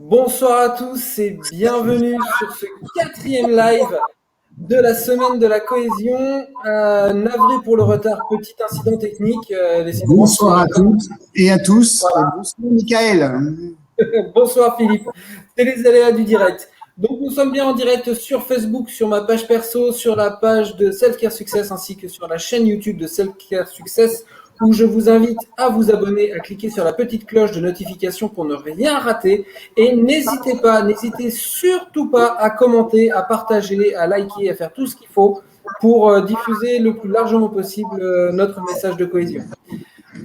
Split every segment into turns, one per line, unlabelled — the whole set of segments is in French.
Bonsoir à tous et bienvenue sur ce quatrième live de la semaine de la cohésion. Navré pour le retard, petit incident technique. Décidément,
Bonsoir à toutes et à tous. Et bonsoir, Michael.
bonsoir Philippe, c'est les aléas du direct. Donc nous sommes bien en direct sur Facebook, sur ma page perso, sur la page de Self-Care Success ainsi que sur la chaîne YouTube de Self-Care Success où je vous invite à vous abonner, à cliquer sur la petite cloche de notification pour ne rien rater. Et n'hésitez surtout pas à commenter, à partager, à liker, à faire tout ce qu'il faut pour diffuser le plus largement possible notre message de cohésion.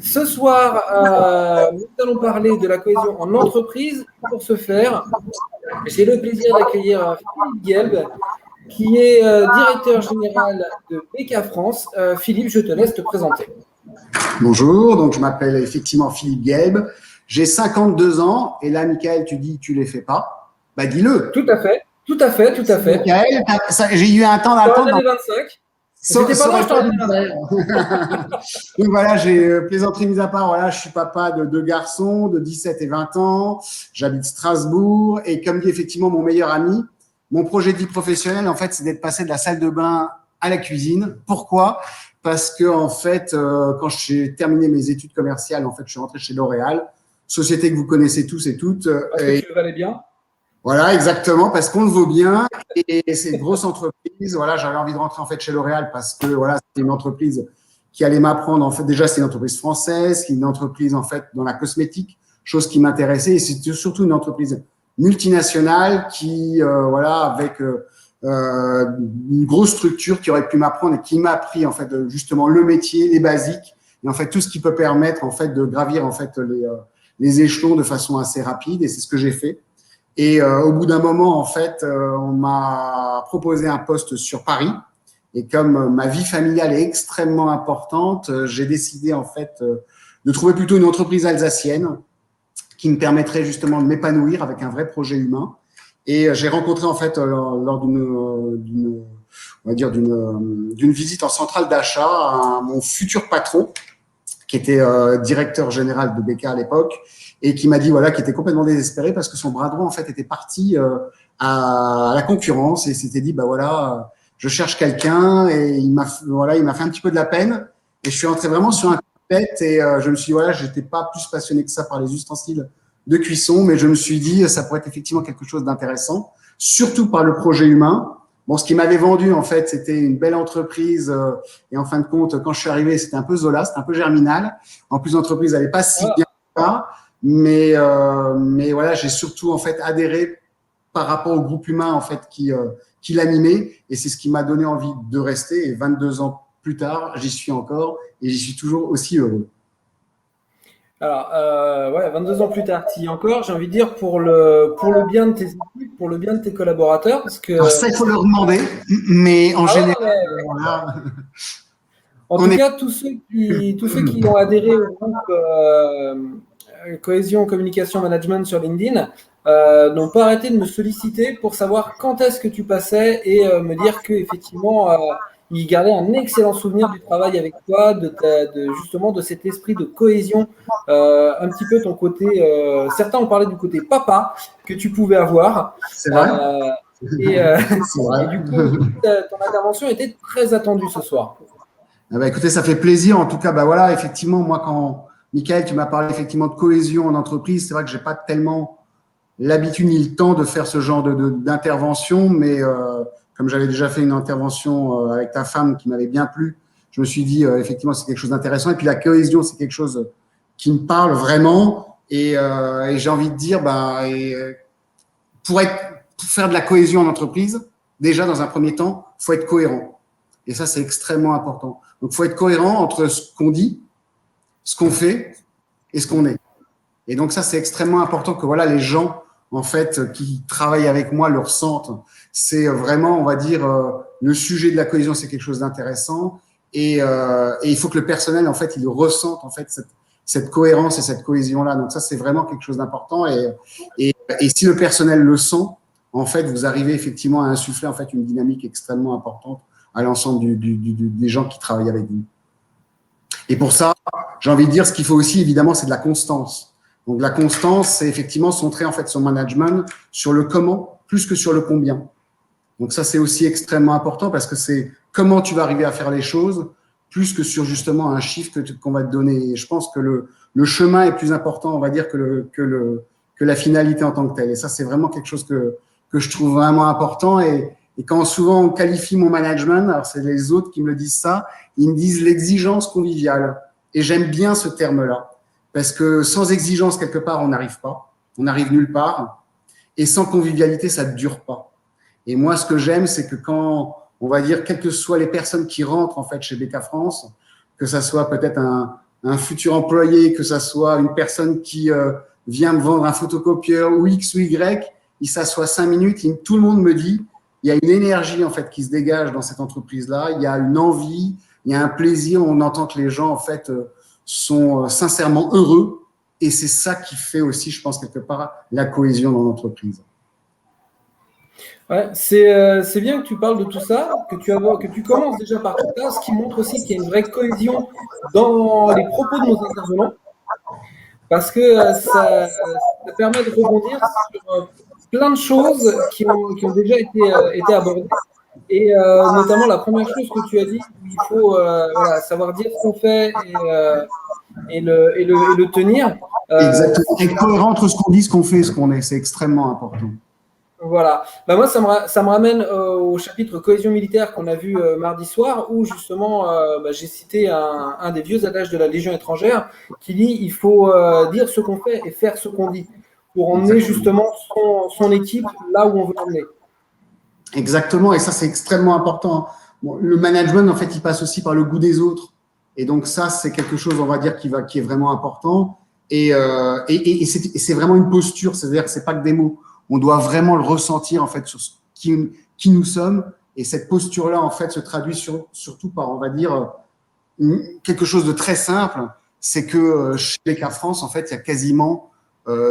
Ce soir, nous allons parler de la cohésion en entreprise. Pour ce faire, j'ai le plaisir d'accueillir Philippe Gelb, qui est directeur général de BK France. Philippe, je te laisse te présenter.
Bonjour, donc je m'appelle effectivement Philippe Gelb. J'ai 52 ans et là, Michael, tu dis que tu ne les fais pas. Bah, dis-le.
Tout à fait.
Michael, j'ai eu un temps d'attente.
J'aurais donné 25.
J'étais pas là, je t'aurais donné 25. Donc voilà, j'ai plaisanterie mise à part. Voilà, je suis papa de 2 garçons de 17 et 20 ans. J'habite Strasbourg et comme dit effectivement mon meilleur ami, mon projet de vie professionnelle, en fait, c'est d'être passé de la salle de bain à la cuisine. Pourquoi ? Parce que en fait, quand j'ai terminé mes études commerciales, en fait, je suis rentré chez L'Oréal, société que vous connaissez tous et toutes.
Parce que tu le valais bien.
Voilà, exactement, parce qu'on le vaut bien et c'est une grosse entreprise. Voilà, j'avais envie de rentrer en fait chez L'Oréal parce que voilà, c'était une entreprise qui allait m'apprendre. En fait, déjà, c'est une entreprise française, qui est une entreprise en fait dans la cosmétique, chose qui m'intéressait. Et c'est surtout une entreprise multinationale qui, voilà, avec une grosse structure qui aurait pu m'apprendre et qui m'a appris en fait justement le métier, les basiques et en fait tout ce qui peut permettre en fait de gravir en fait les échelons de façon assez rapide. Et c'est ce que j'ai fait. Et au bout d'un moment, en fait, on m'a proposé un poste sur Paris. Et comme ma vie familiale est extrêmement importante, j'ai décidé en fait de trouver plutôt une entreprise alsacienne qui me permettrait justement de m'épanouir avec un vrai projet humain. Et j'ai rencontré en fait lors d'une on va dire d'une visite en centrale d'achat mon futur patron qui était directeur général de BK à l'époque et qui m'a dit voilà, qui était complètement désespéré parce que son bras droit en fait était parti à la concurrence et s'était dit bah voilà, je cherche quelqu'un et il m'a fait un petit peu de la peine et je suis entré vraiment sur un coup de tête et je me suis dit voilà, j'étais pas plus passionné que ça par les ustensiles de cuisson, mais je me suis dit ça pourrait être effectivement quelque chose d'intéressant, surtout par le projet humain. Bon, ce qui m'avait vendu, en fait, c'était une belle entreprise. Et en fin de compte, quand je suis arrivé, c'était un peu Zola, c'était un peu Germinal. En plus, l'entreprise n'allait pas si bien que ça. Mais voilà, j'ai surtout, en fait, adhéré par rapport au groupe humain, en fait, qui l'animait. Et c'est ce qui m'a donné envie de rester. Et 22 ans plus tard, j'y suis encore et j'y suis toujours aussi heureux.
Alors, ouais, 22 ans plus tard, tu y es encore, j'ai envie de dire, pour le bien de tes équipes, pour le bien de tes collaborateurs, parce que…
Alors ça, il faut leur demander, mais en général,
voilà. En tout cas, tous ceux qui ont adhéré au groupe Cohésion Communication Management sur LinkedIn n'ont pas arrêté de me solliciter pour savoir quand est-ce que tu passais et me dire qu'effectivement, ils gardaient un excellent souvenir du travail avec toi, justement de cet esprit de cohésion, un petit peu ton côté, certains ont parlé du côté papa que tu pouvais avoir.
C'est vrai.
C'est vrai. Et du coup, ton intervention était très attendue ce soir.
Ah bah, écoutez, ça fait plaisir. En tout cas, bah voilà, effectivement, moi, quand Michael, tu m'as parlé effectivement de cohésion en entreprise, c'est vrai que j'ai pas tellement l'habitude ni le temps de faire ce genre d'intervention, mais comme j'avais déjà fait une intervention avec ta femme qui m'avait bien plu, je me suis dit effectivement c'est quelque chose d'intéressant. Et puis la cohésion, c'est quelque chose qui me parle vraiment. Et j'ai envie de dire, bah, pour faire de la cohésion en entreprise, déjà dans un premier temps, faut être cohérent. Et ça, c'est extrêmement important. Donc, il faut être cohérent entre ce qu'on dit, ce qu'on fait et ce qu'on est. Et donc, ça, c'est extrêmement important que voilà, les gens, en fait, qui travaillent avec moi le ressentent. C'est vraiment, on va dire, le sujet de la cohésion, c'est quelque chose d'intéressant. Et il faut que le personnel, en fait, il ressente, en fait, cette cohérence et cette cohésion-là. Donc, ça, c'est vraiment quelque chose d'important. Et si le personnel le sent, en fait, vous arrivez effectivement à insuffler, en fait, une dynamique extrêmement importante à l'ensemble des gens qui travaillent avec vous. Et pour ça, j'ai envie de dire, ce qu'il faut aussi, évidemment, c'est de la constance. Donc, la constance, c'est effectivement centrer en fait son management sur le comment plus que sur le combien. Donc, ça, c'est aussi extrêmement important parce que c'est comment tu vas arriver à faire les choses plus que sur justement un chiffre qu'on va te donner. Et je pense que le chemin est plus important, on va dire, que la finalité en tant que telle. Et ça, c'est vraiment quelque chose que je trouve vraiment important. Et quand souvent on qualifie mon management, alors c'est les autres qui me le disent ça, ils me disent l'exigence conviviale. Et j'aime bien ce terme-là. Parce que sans exigence, quelque part, on n'arrive pas. On n'arrive nulle part. Et sans convivialité, ça ne dure pas. Et moi, ce que j'aime, c'est que quand, on va dire, quelles que soient les personnes qui rentrent en fait chez BK France, que ça soit peut-être un futur employé, que ça soit une personne qui vient me vendre un photocopieur ou X ou Y, il s'assoit 5 minutes, et tout le monde me dit, il y a une énergie en fait qui se dégage dans cette entreprise-là, il y a une envie, il y a un plaisir, on entend que les gens en fait sont sincèrement heureux, et c'est ça qui fait aussi, je pense, quelque part, la cohésion dans l'entreprise.
Ouais, c'est bien que tu parles de tout ça, que tu commences déjà par tout ça, ce qui montre aussi qu'il y a une vraie cohésion dans les propos de nos intervenants, parce que ça permet de rebondir sur plein de choses qui ont déjà été abordées, et notamment la première chose que tu as dit, il faut voilà, savoir dire ce qu'on fait et le tenir.
Exactement. Être cohérent entre ce qu'on dit, ce qu'on fait et ce qu'on est, c'est extrêmement important.
Voilà. Bah moi, ça me ramène au chapitre cohésion militaire qu'on a vu mardi soir, où justement, bah, j'ai cité un des vieux adages de la Légion étrangère qui dit il faut dire ce qu'on fait et faire ce qu'on dit pour emmener
Exactement.
justement son équipe là où on veut l'emmener.
Exactement, et ça c'est extrêmement important. Bon, le management, en fait, il passe aussi par le goût des autres, et donc ça c'est quelque chose, on va dire, qui est vraiment important. Et c'est vraiment une posture, c'est-à-dire que c'est pas que des mots. On doit vraiment le ressentir en fait sur qui nous sommes, et cette posture-là en fait se traduit surtout par, on va dire, quelque chose de très simple, c'est que chez BK France, en fait, il y a quasiment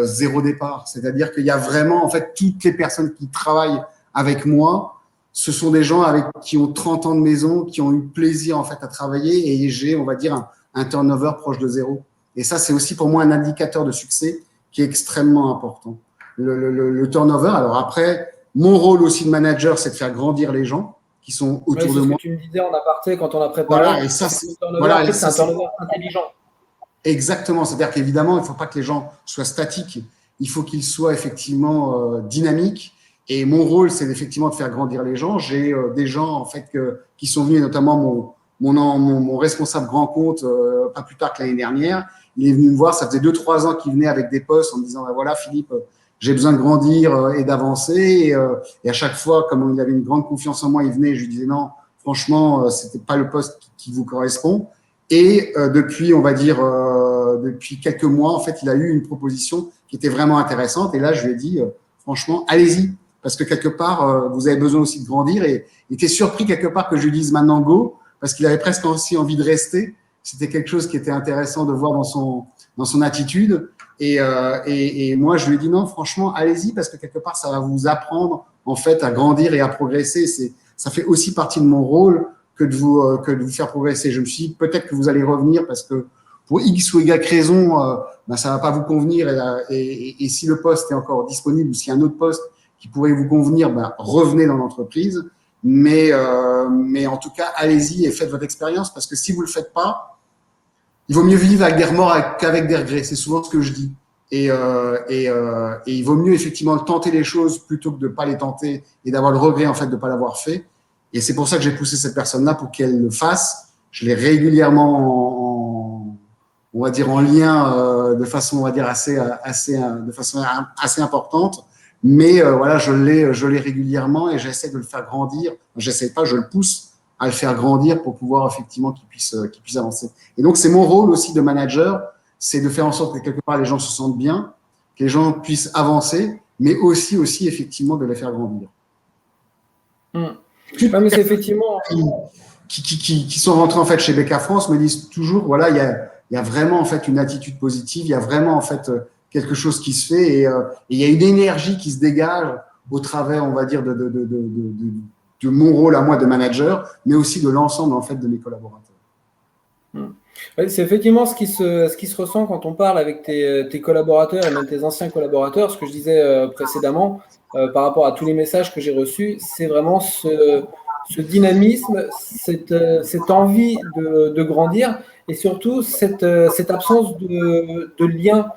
zéro départ. C'est-à-dire qu'il y a vraiment, en fait, toutes les personnes qui travaillent avec moi, ce sont des gens avec qui ont 30 ans de maison, qui ont eu plaisir, en fait, à travailler, et j'ai, on va dire, un turnover proche de zéro. Et ça, c'est aussi pour moi un indicateur de succès qui est extrêmement important. Le turnover, alors après, mon rôle aussi de manager, c'est de faire grandir les gens qui sont
Ouais,
autour
c'est
de
ce que
moi.
tu me disais en aparté quand on a
Voilà,
préparé.
et ça,
C'est que le turnover,
voilà,
après,
et
c'est
ça,
un
c'est
turnover intelligent.
exactement. C'est-à-dire qu'évidemment, il ne faut pas que les gens soient statiques. Il faut qu'ils soient effectivement dynamiques. Et mon rôle, c'est effectivement de faire grandir les gens. J'ai des gens en fait qui sont venus, notamment mon responsable grand compte, pas plus tard que l'année dernière. Il est venu me voir. Ça faisait 2-3 ans qu'il venait avec des postes en me disant, ben voilà, Philippe, j'ai besoin de grandir et d'avancer. Et à chaque fois, comme il avait une grande confiance en moi, il venait. Je lui disais non, franchement, c'était pas le poste qui vous correspond. Et depuis, on va dire, depuis quelques mois, en fait, il a eu une proposition qui était vraiment intéressante. Et là, je lui ai dit, franchement, allez-y, parce que quelque part, vous avez besoin aussi de grandir. Et il était surpris quelque part que je lui dise maintenant go, parce qu'il avait presque aussi envie de rester. C'était quelque chose qui était intéressant de voir dans son attitude. Et moi, je lui ai dit non, franchement, allez-y, parce que quelque part, ça va vous apprendre en fait à grandir et à progresser. Ça fait aussi partie de mon rôle que de vous faire progresser. Je me suis dit, peut-être que vous allez revenir parce que pour X ou Y raison, ben, ça ne va pas vous convenir. Et si le poste est encore disponible ou s'il y a un autre poste qui pourrait vous convenir, ben, revenez dans l'entreprise. Mais en tout cas, allez-y et faites votre expérience parce que si vous ne le faites pas, il vaut mieux vivre avec des remords qu'avec des regrets. C'est souvent ce que je dis. Et il vaut mieux effectivement tenter les choses plutôt que de ne pas les tenter et d'avoir le regret en fait de ne pas l'avoir fait. Et c'est pour ça que j'ai poussé cette personne-là pour qu'elle le fasse. Je l'ai régulièrement on va dire en lien de façon, on va dire de façon assez importante. Mais voilà, je l'ai régulièrement et j'essaie de le faire grandir. J'essaie pas, je le pousse à le faire grandir pour pouvoir effectivement qu'il puisse avancer. Et donc c'est mon rôle aussi de manager, c'est de faire en sorte que quelque part les gens se sentent bien, que les gens puissent avancer, mais aussi effectivement de les faire grandir.
Ouais, mais c'est effectivement.
Qui sont rentrés en fait chez BK France me disent toujours voilà il y a vraiment en fait une attitude positive, il y a vraiment en fait quelque chose qui se fait et il y a une énergie qui se dégage au travers on va dire de mon rôle à moi de manager, mais aussi de l'ensemble en fait de mes collaborateurs.
Ouais, c'est effectivement ce qui se ressent quand on parle avec tes collaborateurs et même tes anciens collaborateurs. Ce que je disais précédemment par rapport à tous les messages que j'ai reçus, c'est vraiment ce dynamisme, cette envie de grandir et surtout cette absence de lien.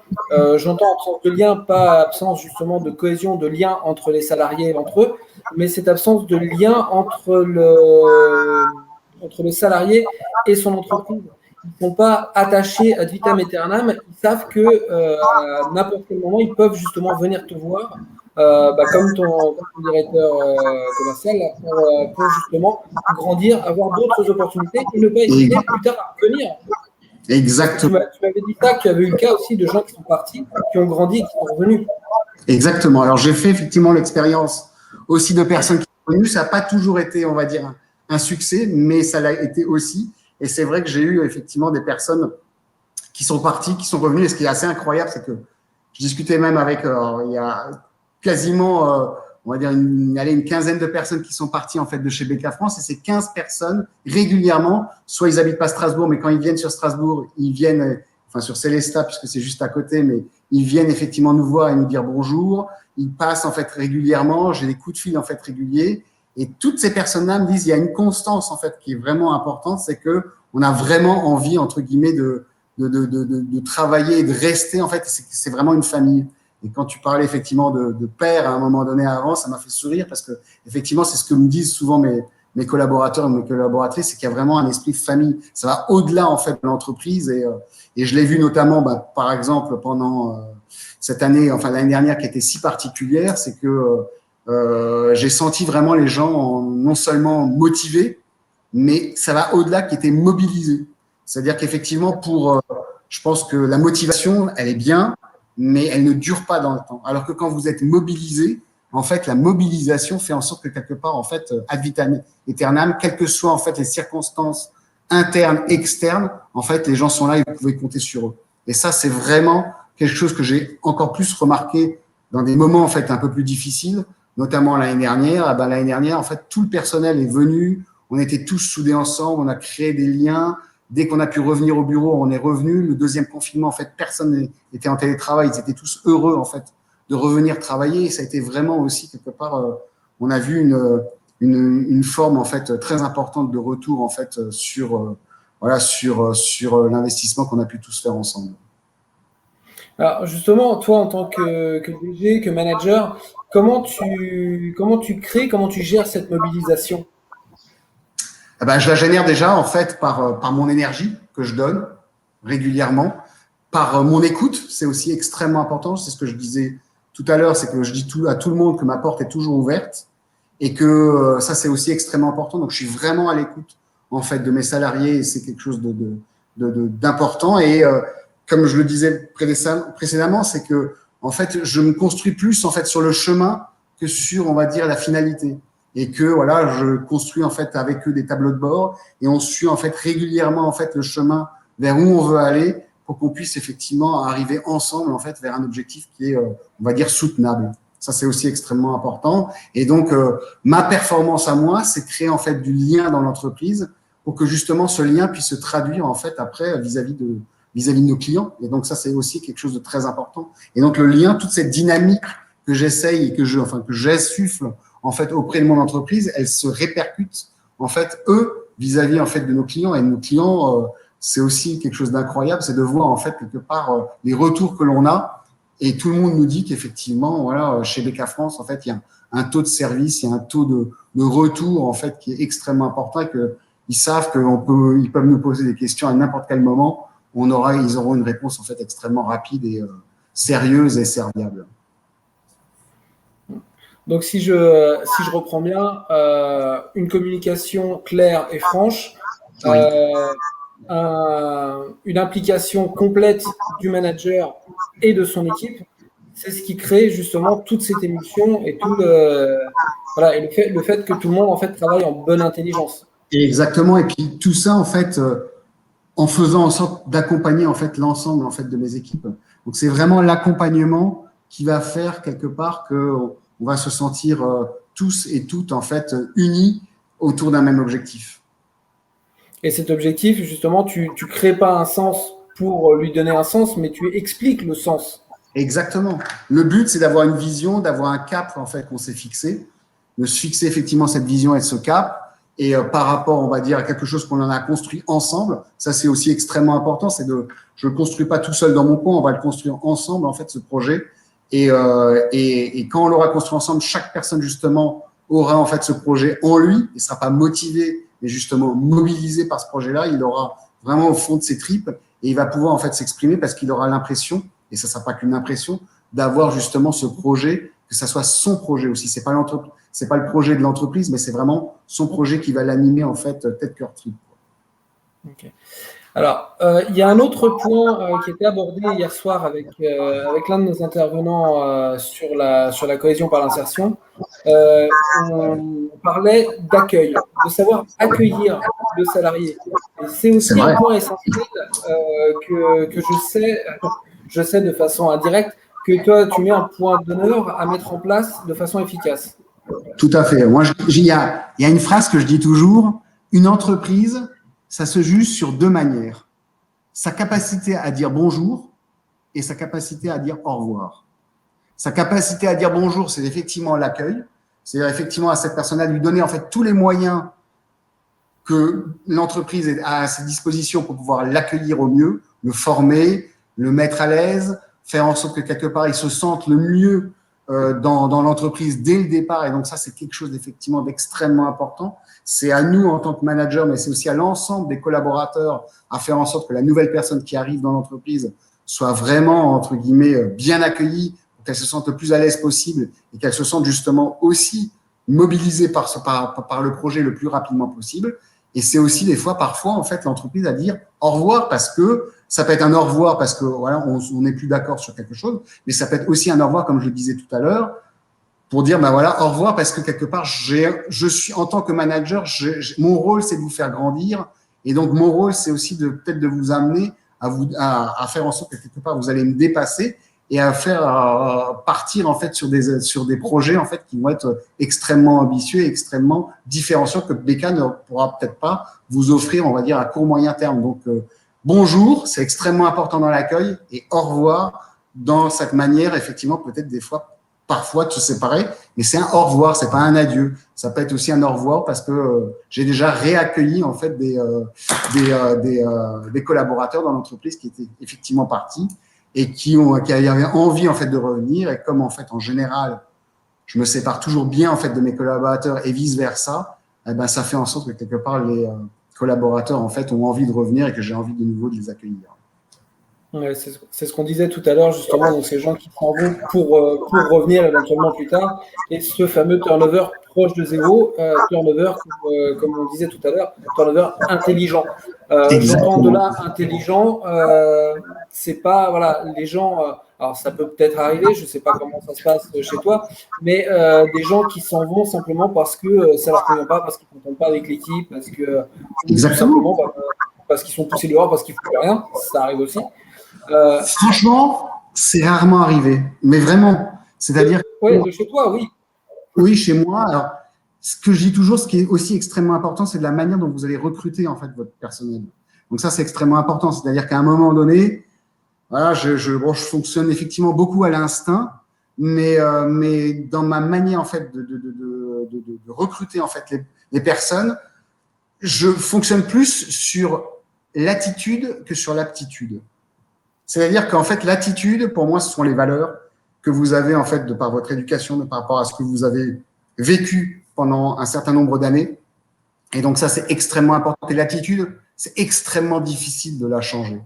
J'entends absence de lien, pas absence justement de cohésion, de lien entre les salariés et entre eux, mais cette absence de lien entre le salarié et son entreprise. Ils ne sont pas attachés ad vitam aeternam. Ils savent que à n'importe quel moment, ils peuvent justement venir te voir, comme ton directeur commercial, là, pour justement grandir, avoir d'autres opportunités et ne pas
Et-
hésiter plus tard à revenir. Parce que
Exactement.
tu m'avais dit ça, que tu avais eu le cas aussi de gens qui sont partis, qui ont grandi et qui sont revenus.
Exactement. Alors, j'ai fait effectivement l'expérience aussi de personnes qui sont venues. Ça n'a pas toujours été, on va dire, un succès, mais ça l'a été aussi. Et c'est vrai que j'ai eu effectivement des personnes qui sont parties, qui sont revenues. Et ce qui est assez incroyable, c'est que je discutais même avec, il y a quasiment, on va dire, une quinzaine de personnes qui sont parties en fait de chez BK France. Et ces 15 personnes, régulièrement, soit ils habitent pas Strasbourg, mais quand ils viennent sur Strasbourg, ils viennent, enfin sur Célestat, puisque c'est juste à côté, mais ils viennent effectivement nous voir et nous dire bonjour. Ils passent en fait régulièrement. J'ai des coups de fil en fait réguliers. Et toutes ces personnes-là me disent, il y a une constance en fait qui est vraiment importante, c'est que on a vraiment envie entre guillemets de travailler et de rester en fait. C'est vraiment une famille. Et quand tu parlais effectivement de père à un moment donné avant, ça m'a fait sourire parce que effectivement c'est ce que me disent souvent mes collaborateurs et mes collaboratrices, c'est qu'il y a vraiment un esprit de famille. Ça va au-delà en fait de l'entreprise et je l'ai vu notamment, par exemple pendant cette année, enfin l'année dernière qui était si particulière, c'est que j'ai senti vraiment les gens non seulement motivés, mais ça va au-delà, qui étaient mobilisés. C'est-à-dire qu'effectivement, je pense que la motivation, elle est bien, mais elle ne dure pas dans le temps. Alors que quand vous êtes mobilisé, en fait, la mobilisation fait en sorte que quelque part, en fait, ad vitam aeternam, quelles que soient en fait les circonstances internes, externes, en fait, les gens sont là et vous pouvez compter sur eux. Et ça, c'est vraiment quelque chose que j'ai encore plus remarqué dans des moments en fait un peu plus difficiles, notamment l'année dernière. Ah ben, l'année dernière, en fait, tout le personnel est venu, on était tous soudés ensemble, on a créé des liens. Dès qu'on a pu revenir au bureau, on est revenu. Le deuxième confinement, en fait, personne n'était en télétravail. Ils étaient tous heureux, en fait, de revenir travailler. Et ça a été vraiment aussi, quelque part, on a vu une forme, en fait, très importante de retour, en fait, sur l'investissement qu'on a pu tous faire ensemble.
Alors justement, toi en tant que DG, que manager, comment tu crées, comment tu gères cette mobilisation?
Eh ben, je la génère déjà, en fait, par mon énergie que je donne régulièrement, par mon écoute. C'est aussi extrêmement important. C'est ce que je disais tout à l'heure, c'est que je dis à tout le monde que ma porte est toujours ouverte et que ça, c'est aussi extrêmement important. Donc, je suis vraiment à l'écoute, en fait, de mes salariés et c'est quelque chose d'important. Et comme je le disais précédemment, c'est que, en fait, je me construis plus, en fait, sur le chemin que sur, on va dire, la finalité. Et que, voilà, je construis, en fait, avec eux des tableaux de bord et on suit, en fait, régulièrement, en fait, le chemin vers où on veut aller pour qu'on puisse effectivement arriver ensemble, en fait, vers un objectif qui est, on va dire, soutenable. Ça, c'est aussi extrêmement important. Et donc, ma performance à moi, c'est de créer en fait du lien dans l'entreprise pour que justement ce lien puisse se traduire en fait après vis-à-vis de nos clients. Et donc, ça, c'est aussi quelque chose de très important. Et donc, le lien, toute cette dynamique que j'essaye et que j'insuffle en fait auprès de mon entreprise, elle se répercute en fait eux vis-à-vis en fait de nos clients. Et nos clients, c'est aussi quelque chose d'incroyable, c'est de voir en fait quelque part les retours que l'on a. Et tout le monde nous dit qu'effectivement, voilà, chez BK France, en fait, il y a un taux de service, il y a un taux de retour, en fait, qui est extrêmement important et qu'ils savent ils peuvent nous poser des questions à n'importe quel moment. Ils auront une réponse, en fait, extrêmement rapide et sérieuse et serviable.
Donc si je reprends bien, une communication claire et franche,
Oui.
euh, une implication complète du manager et de son équipe, c'est ce qui crée justement toute cette émulsion et voilà, et le fait que tout le monde en fait travaille en bonne intelligence.
Et exactement. Et puis tout ça, en fait, en faisant en sorte d'accompagner en fait l'ensemble en fait de mes équipes. Donc c'est vraiment l'accompagnement qui va faire quelque part que on va se sentir tous et toutes en fait unis autour d'un même objectif.
Et cet objectif, justement, tu crées pas un sens pour lui donner un sens, mais tu expliques le sens.
Exactement. Le but, c'est d'avoir une vision, d'avoir un cap en fait qu'on s'est fixé, de se fixer effectivement cette vision et ce cap. Et par rapport, on va dire, à quelque chose qu'on en a construit ensemble, ça c'est aussi extrêmement important. Je le construis pas tout seul dans mon coin, on va le construire ensemble en fait ce projet. Et quand on l'aura construit ensemble, chaque personne justement aura en fait ce projet en lui, il sera pas motivé, mais justement mobilisé par ce projet-là. Il aura vraiment au fond de ses tripes et il va pouvoir en fait s'exprimer parce qu'il aura l'impression, et ça ne sera pas qu'une impression, d'avoir justement ce projet, que ça soit son projet aussi. C'est pas le projet de l'entreprise, mais c'est vraiment son projet qui va l'animer en fait tête cœur trip.
Okay. Alors, il y a un autre point qui était abordé hier soir avec l'un de nos intervenants sur la cohésion par l'insertion. On parlait d'accueil, de savoir accueillir le salarié. Et c'est aussi un point essentiel que je sais de façon indirecte, que toi, tu mets un point d'honneur à mettre en place de façon efficace.
Tout à fait. Moi, il y a une phrase que je dis toujours, une entreprise, ça se juge sur deux manières. Sa capacité à dire bonjour et sa capacité à dire au revoir. Sa capacité à dire bonjour, c'est effectivement l'accueil. C'est-à-dire effectivement à cette personne-là lui donner en fait tous les moyens que l'entreprise a à ses dispositions pour pouvoir l'accueillir au mieux, le former, le mettre à l'aise, faire en sorte que quelque part il se sente le mieux dans l'entreprise dès le départ. Et donc ça, c'est quelque chose d'effectivement d'extrêmement important. C'est à nous en tant que manager, mais c'est aussi à l'ensemble des collaborateurs à faire en sorte que la nouvelle personne qui arrive dans l'entreprise soit vraiment, entre guillemets, bien accueillie, pour qu'elle se sente le plus à l'aise possible et qu'elle se sente justement aussi mobilisée par le projet le plus rapidement possible. Et c'est aussi des fois, parfois, en fait, l'entreprise à dire au revoir parce que ça peut être un au revoir parce que voilà, on n'est plus d'accord sur quelque chose, mais ça peut être aussi un au revoir, comme je le disais tout à l'heure, pour dire ben voilà, au revoir parce que quelque part, je suis en tant que manager, mon rôle c'est de vous faire grandir et donc mon rôle c'est aussi de peut-être de vous amener à faire en sorte que quelque part vous allez me dépasser et à faire partir en fait sur des projets en fait qui vont être extrêmement ambitieux et extrêmement différenciants que BK ne pourra peut-être pas vous offrir, on va dire à court moyen terme. Donc bonjour, c'est extrêmement important dans l'accueil et au revoir dans cette manière effectivement peut-être des fois parfois de se séparer, mais c'est un au revoir, c'est pas un adieu. Ça peut être aussi un au revoir parce que j'ai déjà réaccueilli en fait des collaborateurs dans l'entreprise qui étaient effectivement partis et qui avaient envie en fait de revenir. Et comme en fait en général, je me sépare toujours bien en fait de mes collaborateurs et vice versa, eh ben ça fait en sorte que quelque part les collaborateurs en fait ont envie de revenir et que j'ai envie de nouveau de les accueillir.
Ouais, c'est ce qu'on disait tout à l'heure, justement, donc ces gens qui s'en vont pour revenir éventuellement plus tard, et ce fameux turnover proche de zéro, turnover, comme on disait tout à l'heure, turnover intelligent. J'entends de là intelligent, c'est pas, voilà, les gens, alors ça peut peut-être arriver, je sais pas comment ça se passe chez toi, mais des gens qui s'en vont simplement parce que ça leur convient pas, parce qu'ils ne s'entendent pas avec l'équipe, parce que, ou tout simplement parce qu'ils sont poussés dehors, parce qu'ils font plus rien, ça arrive aussi.
Franchement, c'est rarement arrivé, mais vraiment. C'est-à-dire.
Oui, de chez toi, oui.
Oui, chez moi. Alors, ce que je dis toujours, ce qui est aussi extrêmement important, c'est de la manière dont vous allez recruter en fait votre personnel. Donc ça, c'est extrêmement important. C'est-à-dire qu'à un moment donné, voilà, je fonctionne effectivement beaucoup à l'instinct, mais dans ma manière en fait de recruter en fait les personnes, je fonctionne plus sur l'attitude que sur l'aptitude. C'est-à-dire qu'en fait, l'attitude, pour moi, ce sont les valeurs que vous avez en fait de par votre éducation, de par rapport à ce que vous avez vécu pendant un certain nombre d'années. Et donc ça, c'est extrêmement important. Et l'attitude, c'est extrêmement difficile de la changer.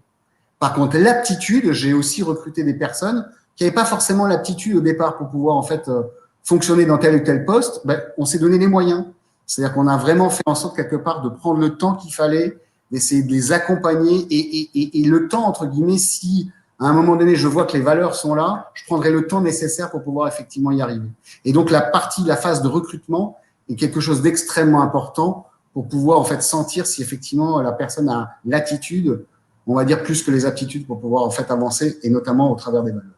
Par contre, l'aptitude, j'ai aussi recruté des personnes qui n'avaient pas forcément l'aptitude au départ pour pouvoir en fait fonctionner dans tel ou tel poste. Ben, on s'est donné les moyens. C'est-à-dire qu'on a vraiment fait en sorte quelque part de prendre le temps qu'il fallait, d'essayer de les accompagner et le temps, entre guillemets, si à un moment donné, je vois que les valeurs sont là, je prendrai le temps nécessaire pour pouvoir effectivement y arriver. Et donc, la phase de recrutement est quelque chose d'extrêmement important pour pouvoir en fait sentir si effectivement la personne a l'attitude, on va dire plus que les aptitudes pour pouvoir en fait avancer et notamment au travers des valeurs.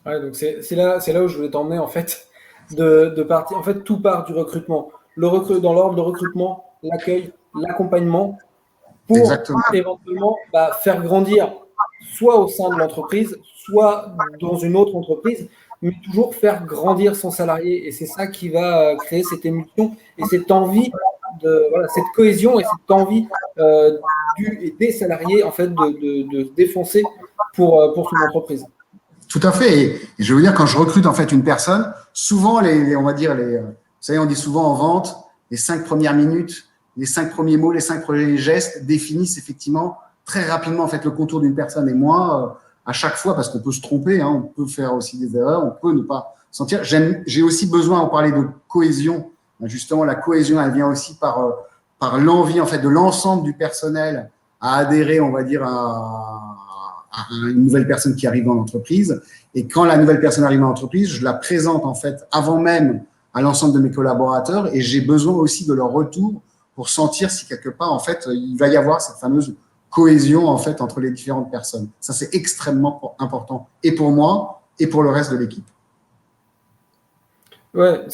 Ouais, donc c'est là où je voulais t'emmener en fait de partir. En fait, tout part du recrutement. Dans l'ordre de recrutement, l'accueil, l'accompagnement pour
Exactement.
éventuellement faire grandir soit au sein de l'entreprise, soit dans une autre entreprise, mais toujours faire grandir son salarié. Et c'est ça qui va créer cette émulsion et cette envie, cette cohésion et cette envie des salariés en fait, de se défoncer pour son entreprise.
Tout à fait. Et je veux dire, quand je recrute en fait une personne, souvent on va dire vous savez, on dit souvent en vente, les 5 premières minutes, les 5 premiers mots, les 5 premiers gestes définissent effectivement très rapidement en fait le contour d'une personne. Et moi, à chaque fois, parce qu'on peut se tromper, hein, on peut faire aussi des erreurs, on peut ne pas sentir. J'ai aussi besoin, on parlait de cohésion. Justement, la cohésion, elle vient aussi par l'envie en fait de l'ensemble du personnel à adhérer, on va dire, à une nouvelle personne qui arrive dans l'entreprise. Et quand la nouvelle personne arrive dans l'entreprise, je la présente en fait avant même à l'ensemble de mes collaborateurs et j'ai besoin aussi de leur retour pour sentir si quelque part en fait il va y avoir cette fameuse cohésion en fait entre les différentes personnes. Ça c'est extrêmement important et pour moi et pour le reste de l'équipe.
Ouais,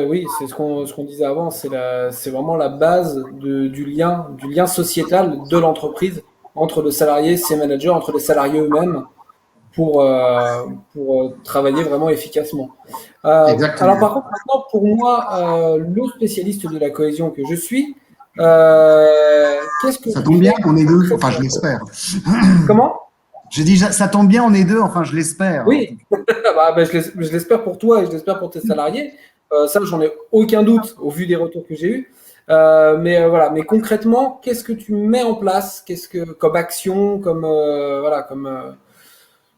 oui, c'est ce qu'on disait avant, c'est vraiment la base du lien sociétal de l'entreprise entre le salarié, ses managers, entre les salariés eux-mêmes pour travailler vraiment efficacement. Alors
Exactement.
par contre, maintenant, pour moi, le spécialiste de la cohésion que je suis, qu'est-ce que
Ça
tu
tombe bien,
fais
on est deux, enfin je
concrètement?
l'espère.
Comment?
J'ai dit ça tombe bien, on est deux, enfin je l'espère.
Oui, je l'espère pour toi et je l'espère pour tes salariés. Ça, j'en ai aucun doute au vu des retours que j'ai eus. Voilà. Mais concrètement, qu'est-ce que tu mets en place? Qu'est-ce que comme action,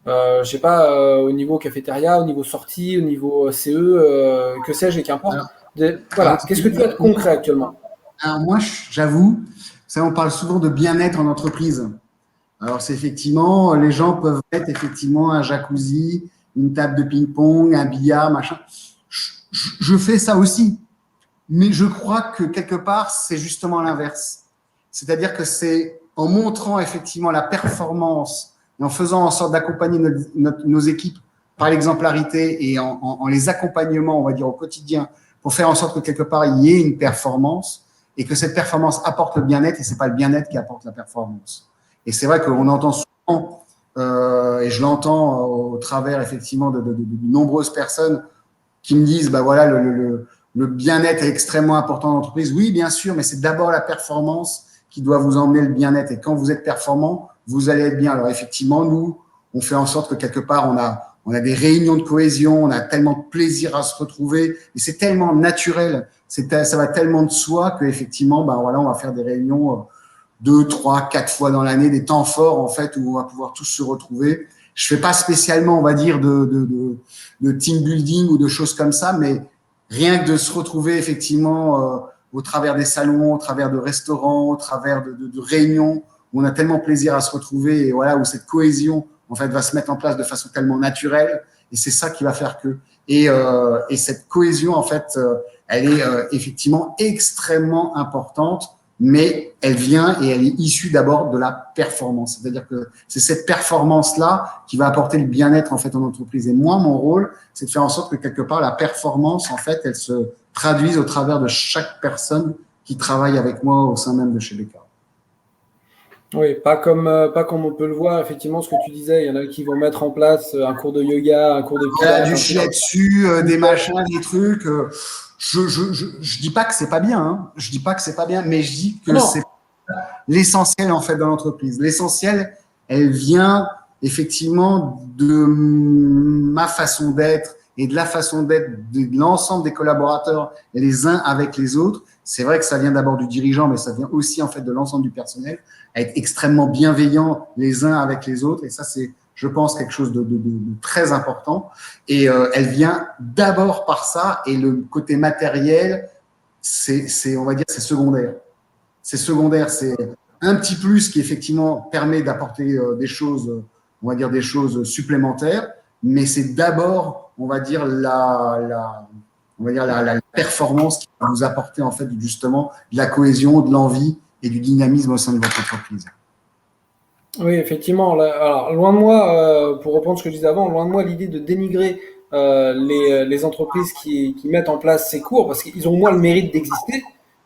je sais pas, au niveau cafétéria, au niveau sortie, au niveau CE, que sais-je et qu'importe.
Alors, alors,
Voilà. Qu'est-ce que tu as de concret actuellement?
alors moi, j'avoue, ça on parle souvent de bien-être en entreprise. Alors, c'est effectivement, les gens peuvent mettre effectivement un jacuzzi, une table de ping-pong, un billard, machin. Je fais ça aussi. Mais je crois que quelque part, c'est justement l'inverse. C'est-à-dire que c'est en montrant effectivement la performance et en faisant en sorte d'accompagner nos équipes par l'exemplarité et en les accompagnements, on va dire, au quotidien, pour faire en sorte que quelque part, il y ait une performance et que cette performance apporte le bien-être et c'est pas le bien-être qui apporte la performance. Et c'est vrai qu'on entend souvent, et je l'entends au travers effectivement de nombreuses personnes qui me disent, bah voilà, le bien-être est extrêmement important dans l'entreprise. Oui, bien sûr, mais c'est d'abord la performance qui doit vous emmener le bien-être. Et quand vous êtes performant, vous allez être bien. Alors effectivement, nous, on fait en sorte que quelque part, on a des réunions de cohésion, on a tellement de plaisir à se retrouver, et c'est tellement naturel, ça va tellement de soi que effectivement, ben voilà, on va faire des réunions 2, 3, 4 fois dans l'année, des temps forts en fait où on va pouvoir tous se retrouver. Je fais pas spécialement, on va dire, de team building ou de choses comme ça, mais rien que de se retrouver effectivement au travers des salons, au travers de restaurants, au travers de réunions où on a tellement plaisir à se retrouver et voilà où cette cohésion en fait va se mettre en place de façon tellement naturelle et c'est ça qui va faire que et cette cohésion en fait elle est effectivement extrêmement importante mais elle vient et elle est issue d'abord de la performance. C'est-à-dire que c'est cette performance-là qui va apporter le bien-être en fait en entreprise. Et moi, mon rôle, c'est de faire en sorte que quelque part la performance, en fait, elle se traduise au travers de chaque personne qui travaille avec moi au sein même de chez Becca.
Oui, pas comme on peut le voir, effectivement, ce que tu disais, il y en a qui vont mettre en place un cours de yoga, un cours de pilates,
Du
un truc.
shiatsu, des machins, des trucs. Je dis pas que c'est pas bien. Hein. Je dis pas que c'est pas bien, mais je dis que
Non,
c'est l'essentiel en fait dans l'entreprise. L'essentiel, elle vient effectivement de ma façon d'être et de la façon d'être de l'ensemble des collaborateurs les uns avec les autres. C'est vrai que ça vient d'abord du dirigeant, mais ça vient aussi en fait de l'ensemble du personnel, à être extrêmement bienveillants les uns avec les autres. Et ça, c'est, je pense, quelque chose de très important. Et elle vient d'abord par ça. Et le côté matériel, on va dire, c'est secondaire. C'est secondaire, c'est un petit plus qui effectivement permet d'apporter des choses, on va dire des choses supplémentaires, mais c'est d'abord, on va dire on va dire la performance qui va vous apporter en fait justement de la cohésion, de l'envie et du dynamisme au sein de votre entreprise.
oui, effectivement. Alors, loin de moi, pour reprendre ce que je disais avant, loin de moi l'idée de dénigrer les entreprises qui mettent en place ces cours, parce qu'ils ont au moins le mérite d'exister.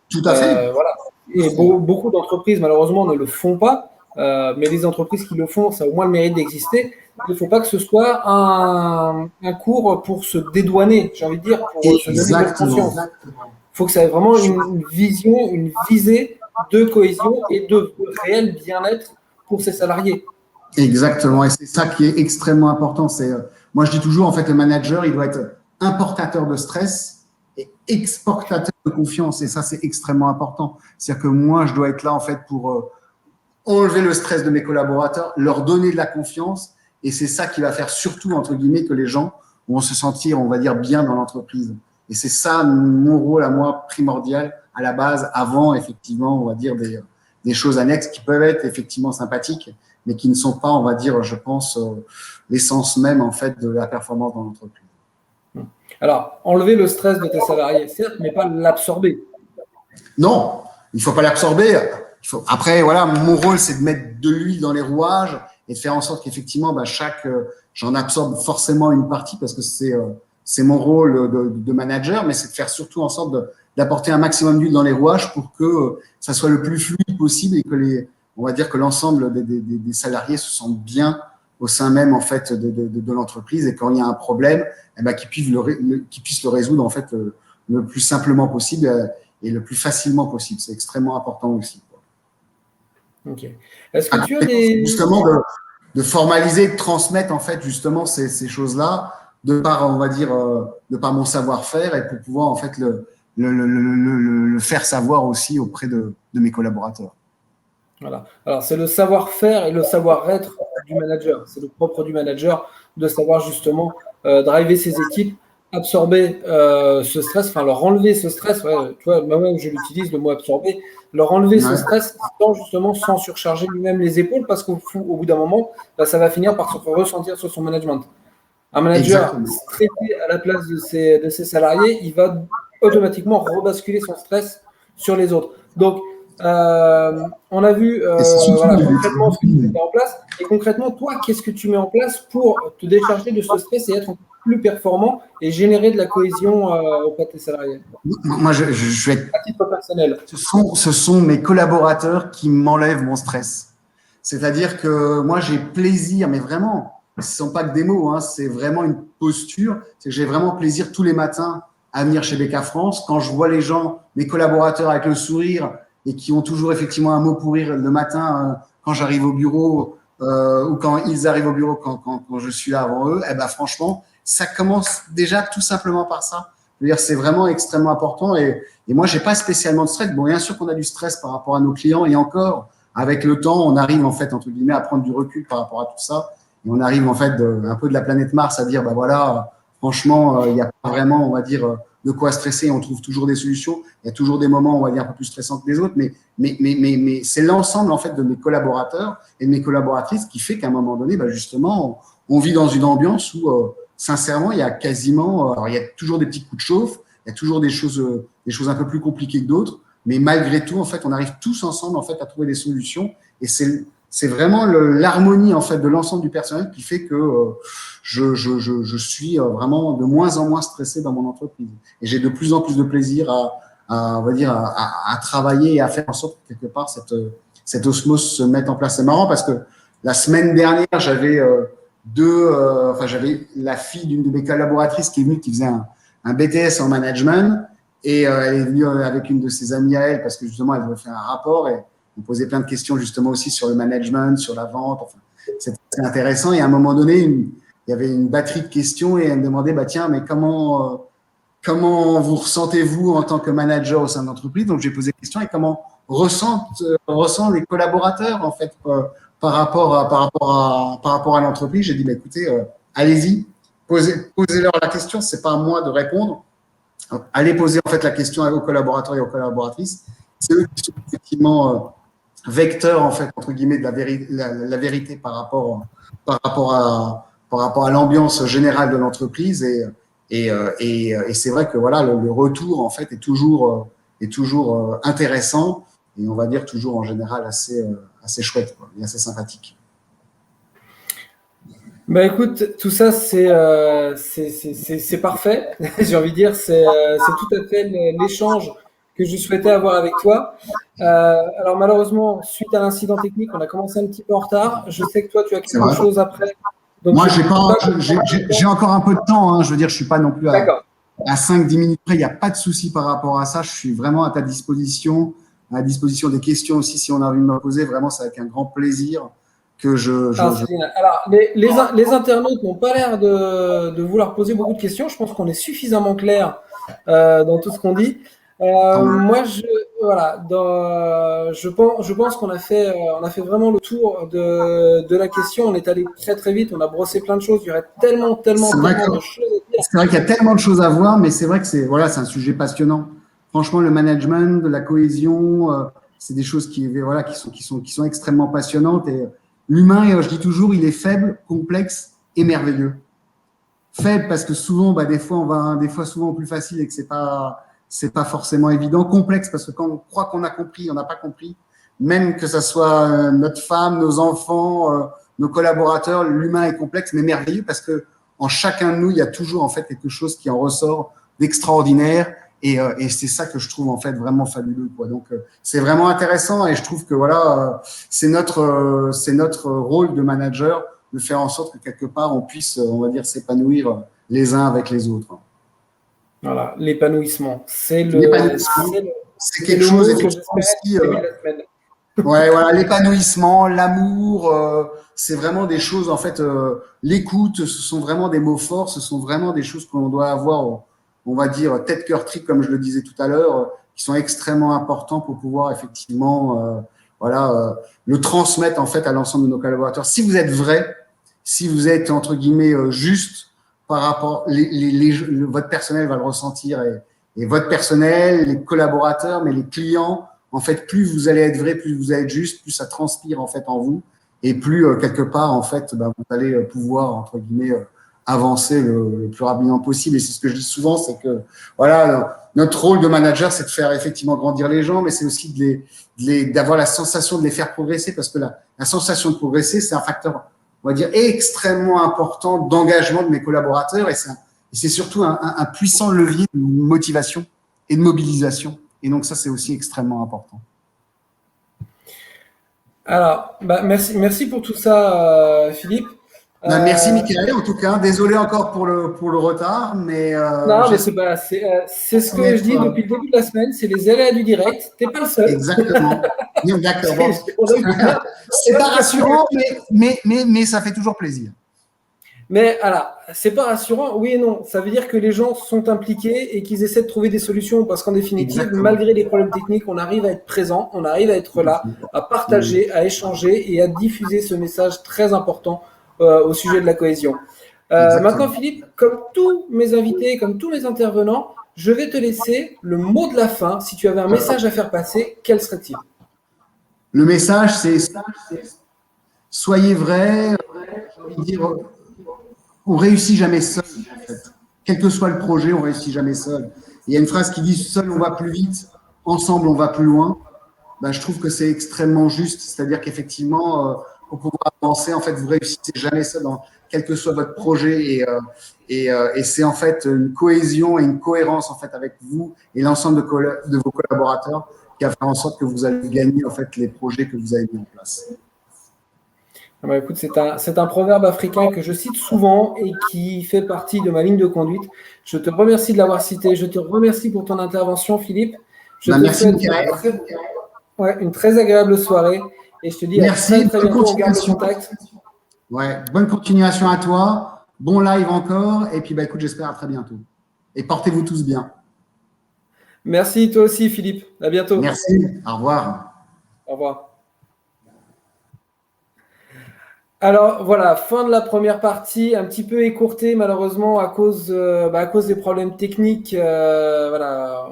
Tout à fait.
Voilà. Et beaucoup d'entreprises, malheureusement, ne le font pas. Mais les entreprises qui le font, ça a au moins le mérite d'exister. Il ne faut pas que ce soit un cours pour se dédouaner, j'ai envie de dire, pour se donner bonne conscience. Il faut que ça ait vraiment une vision, une visée de cohésion et de réel bien-être pour ses salariés.
Exactement, et c'est ça qui est extrêmement important. Moi, je dis toujours, en fait, le manager, il doit être importateur de stress et exportateur de confiance. Et ça, c'est extrêmement important. C'est-à-dire que moi, je dois être là, en fait, pour enlever le stress de mes collaborateurs, leur donner de la confiance. Et c'est ça qui va faire surtout, entre guillemets, que les gens vont se sentir, on va dire, bien dans l'entreprise. Et c'est ça mon rôle à moi primordial à la base, avant, effectivement, on va dire, des choses annexes qui peuvent être effectivement sympathiques, mais qui ne sont pas, on va dire, je pense, l'essence même, en fait, de la performance dans l'entreprise.
Alors, enlever le stress de tes salariés, certes, mais pas l'absorber.
Non, il ne faut pas l'absorber. Après, voilà, mon rôle, c'est de mettre de l'huile dans les rouages et de faire en sorte qu'effectivement, j'en absorbe forcément une partie parce que c'est mon rôle de manager, mais c'est de faire surtout en sorte d'apporter un maximum d'huile dans les rouages pour que ça soit le plus fluide possible et que on va dire que l'ensemble des salariés se sentent bien au sein même en fait de l'entreprise et quand il y a un problème, qu'ils puissent le résoudre en fait le plus simplement possible et le plus facilement possible. C'est extrêmement important aussi.
Ok. Est-ce que tu as des
justement de formaliser, de transmettre en fait justement ces choses-là de par on va dire de par mon savoir-faire et pour pouvoir en fait le faire savoir aussi auprès de mes collaborateurs.
Voilà. Alors, c'est le savoir-faire et le savoir-être du manager. C'est le propre du manager de savoir justement driver ses équipes, absorber ce stress, enfin leur enlever ce stress. Ouais, tu vois, moi-même, je l'utilise, le mot absorber, leur enlever ce stress sans surcharger lui-même les épaules parce qu'au bout d'un moment, ça va finir par se ressentir sur son management. Un manager stressé à la place de ses salariés, il va automatiquement rebasculer son stress sur les autres. Donc, on a vu concrètement ce que tu mettais en place. Et concrètement, toi, qu'est-ce que tu mets en place pour te décharger de ce stress et être plus performant et générer de la cohésion auprès de tes salariés?
Moi, je vais être...
À titre personnel.
Ce sont mes collaborateurs qui m'enlèvent mon stress. C'est-à-dire que moi, j'ai plaisir, mais vraiment, ce ne sont pas que des mots, hein, c'est vraiment une posture. C'est que j'ai vraiment plaisir tous les matins à venir chez BK France. Quand je vois les gens, mes collaborateurs avec le sourire et qui ont toujours effectivement un mot pour rire le matin quand j'arrive au bureau ou quand ils arrivent au bureau quand je suis là avant eux, franchement, ça commence déjà tout simplement par ça. C'est vraiment extrêmement important et moi, j'ai pas spécialement de stress. Bon, bien sûr qu'on a du stress par rapport à nos clients et encore, avec le temps, on arrive en fait, entre guillemets, à prendre du recul par rapport à tout ça. Et on arrive en fait un peu de la planète Mars à dire, franchement, il n'y a pas vraiment, on va dire, de quoi stresser. On trouve toujours des solutions. Il y a toujours des moments, on va dire, un peu plus stressants que les autres. Mais c'est l'ensemble en fait de mes collaborateurs et de mes collaboratrices qui fait qu'à un moment donné, justement, on vit dans une ambiance où, sincèrement, il y a quasiment, alors il y a toujours des petits coups de chauffe, il y a toujours des choses un peu plus compliquées que d'autres. Mais malgré tout, en fait, on arrive tous ensemble en fait à trouver des solutions. Et c'est vraiment l'harmonie en fait de l'ensemble du personnel qui fait que je suis vraiment de moins en moins stressé dans mon entreprise. Et j'ai de plus en plus de plaisir on va dire, à travailler et à faire en sorte que quelque part cette osmose se mette en place. C'est marrant parce que la semaine dernière, j'avais j'avais la fille d'une de mes collaboratrices qui est venue, qui faisait un BTS en management. Et elle est venue avec une de ses amies à elle parce que justement, elle voulait faire un rapport et on posait plein de questions justement aussi sur le management, sur la vente. Enfin, c'était intéressant. Et à un moment donné, il y avait une batterie de questions et elle me demandait, tiens, mais comment vous ressentez-vous en tant que manager au sein de l'entreprise? Donc, j'ai posé la question et comment ressentent les collaborateurs en fait par rapport à l'entreprise. J'ai dit, écoutez, allez-y, posez-leur la question. C'est pas à moi de répondre. Allez poser en fait la question aux collaborateurs et aux collaboratrices. C'est eux qui sont effectivement vecteurs en fait entre guillemets de la vérité par rapport à l'ambiance générale de l'entreprise et c'est vrai que voilà le retour en fait est toujours intéressant et on va dire toujours en général assez chouette quoi, et assez sympathique.
Écoute, tout ça c'est parfait. J'ai envie de dire c'est tout à fait l'échange que je souhaitais avoir avec toi. Alors malheureusement, suite à l'incident technique, on a commencé un petit peu en retard. Je sais que toi, tu as quelque chose après.
Donc moi, j'ai encore un peu de temps. Hein. Je veux dire, je suis pas non plus à 5-10 minutes près. Il n'y a pas de souci par rapport à ça. Je suis vraiment à ta disposition, à la disposition des questions aussi. Si on a envie de me poser, vraiment, c'est avec un grand plaisir que
Alors, les internautes n'ont pas l'air de vouloir poser beaucoup de questions. Je pense qu'on est suffisamment clair dans tout ce qu'on dit. Moi, je pense qu'on a fait vraiment le tour de la question. On est allé très très vite. On a brossé plein de choses. Il y aurait tellement de choses à dire.
C'est vrai qu'il y a tellement de choses à voir, mais c'est vrai que c'est un sujet passionnant. Franchement, le management, de la cohésion, c'est des choses qui sont extrêmement passionnantes. Et l'humain, je dis toujours, il est faible, complexe et merveilleux. Faible parce que souvent, des fois souvent plus facile et que c'est pas forcément évident. Complexe parce que quand on croit qu'on a compris, on n'a pas compris. Même que ça soit notre femme, nos enfants, nos collaborateurs, l'humain est complexe mais merveilleux parce que en chacun de nous, il y a toujours en fait quelque chose qui en ressort d'extraordinaire et c'est ça que je trouve en fait vraiment fabuleux, quoi. Donc c'est vraiment intéressant et je trouve que c'est notre rôle de manager de faire en sorte que quelque part on puisse, on va dire, s'épanouir les uns avec les autres.
Voilà, l'épanouissement. C'est
quelque chose que aussi. Voilà, l'épanouissement, l'amour, c'est vraiment des choses, en fait, l'écoute, ce sont vraiment des mots forts, ce sont vraiment des choses qu'on doit avoir, on va dire, tête, cœur, trip, comme je le disais tout à l'heure, qui sont extrêmement importants pour pouvoir effectivement, le transmettre, en fait, à l'ensemble de nos collaborateurs. Si vous êtes vrai, si vous êtes, entre guillemets, juste par rapport, votre personnel va le ressentir et votre personnel, les collaborateurs, mais les clients, en fait, plus vous allez être vrai, plus vous allez être juste, plus ça transpire en fait en vous, et plus quelque part en fait, vous allez pouvoir entre guillemets avancer le plus rapidement possible. Et c'est ce que je dis souvent, c'est que notre rôle de manager, c'est de faire effectivement grandir les gens, mais c'est aussi d'avoir la sensation de les faire progresser, parce que la sensation de progresser, c'est un facteur, on va dire, extrêmement important d'engagement de mes collaborateurs, et c'est surtout un puissant levier de motivation et de mobilisation. Et donc, ça, c'est aussi extrêmement important.
Alors, merci pour tout ça, Philippe.
Merci, Michael, en tout cas. Désolé encore pour le retard, mais…
non, mais c'est ce que je dis depuis le début de la semaine, c'est les aléas du direct. T'es pas le seul.
Exactement. D'accord. Bon. C'est pas rassurant, mais ça fait toujours plaisir.
Mais alors, c'est pas rassurant, oui et non. Ça veut dire que les gens sont impliqués et qu'ils essaient de trouver des solutions parce qu'en définitive, exactement, malgré les problèmes techniques, on arrive à être présent, on arrive à être là, à partager, à échanger et à diffuser ce message très important au sujet de la cohésion. Maintenant, Philippe, comme tous mes invités, comme tous mes intervenants, je vais te laisser le mot de la fin. Si tu avais un message à faire passer, quel serait-il?
Le message, c'est soyez vrai, on réussit jamais seul, en fait. Quel que soit le projet, on réussit jamais seul. Il y a une phrase qui dit « seul, on va plus vite, ensemble, on va plus loin ». Je trouve que c'est extrêmement juste. C'est-à-dire qu'effectivement, pour pouvoir avancer, en fait, vous réussissez jamais seul, quel que soit votre projet. Et c'est en fait une cohésion et une cohérence en fait avec vous et l'ensemble de vos collaborateurs qui va faire en sorte que vous allez gagner en fait les projets que vous avez mis en place.
Écoute, c'est un proverbe africain que je cite souvent et qui fait partie de ma ligne de conduite. Je te remercie de l'avoir cité. Je te remercie pour ton intervention, Philippe. Je te
merci,
souhaite une très agréable soirée et je te dis
merci,
à très bientôt. On garde le contact.
Bonne continuation à toi. Bon live encore. Et puis, écoute, j'espère à très bientôt. Et portez-vous tous bien.
Merci, toi aussi, Philippe. À bientôt.
Merci. Au revoir.
Au revoir. Alors voilà, fin de la première partie, un petit peu écourtée malheureusement à cause des problèmes techniques. Voilà,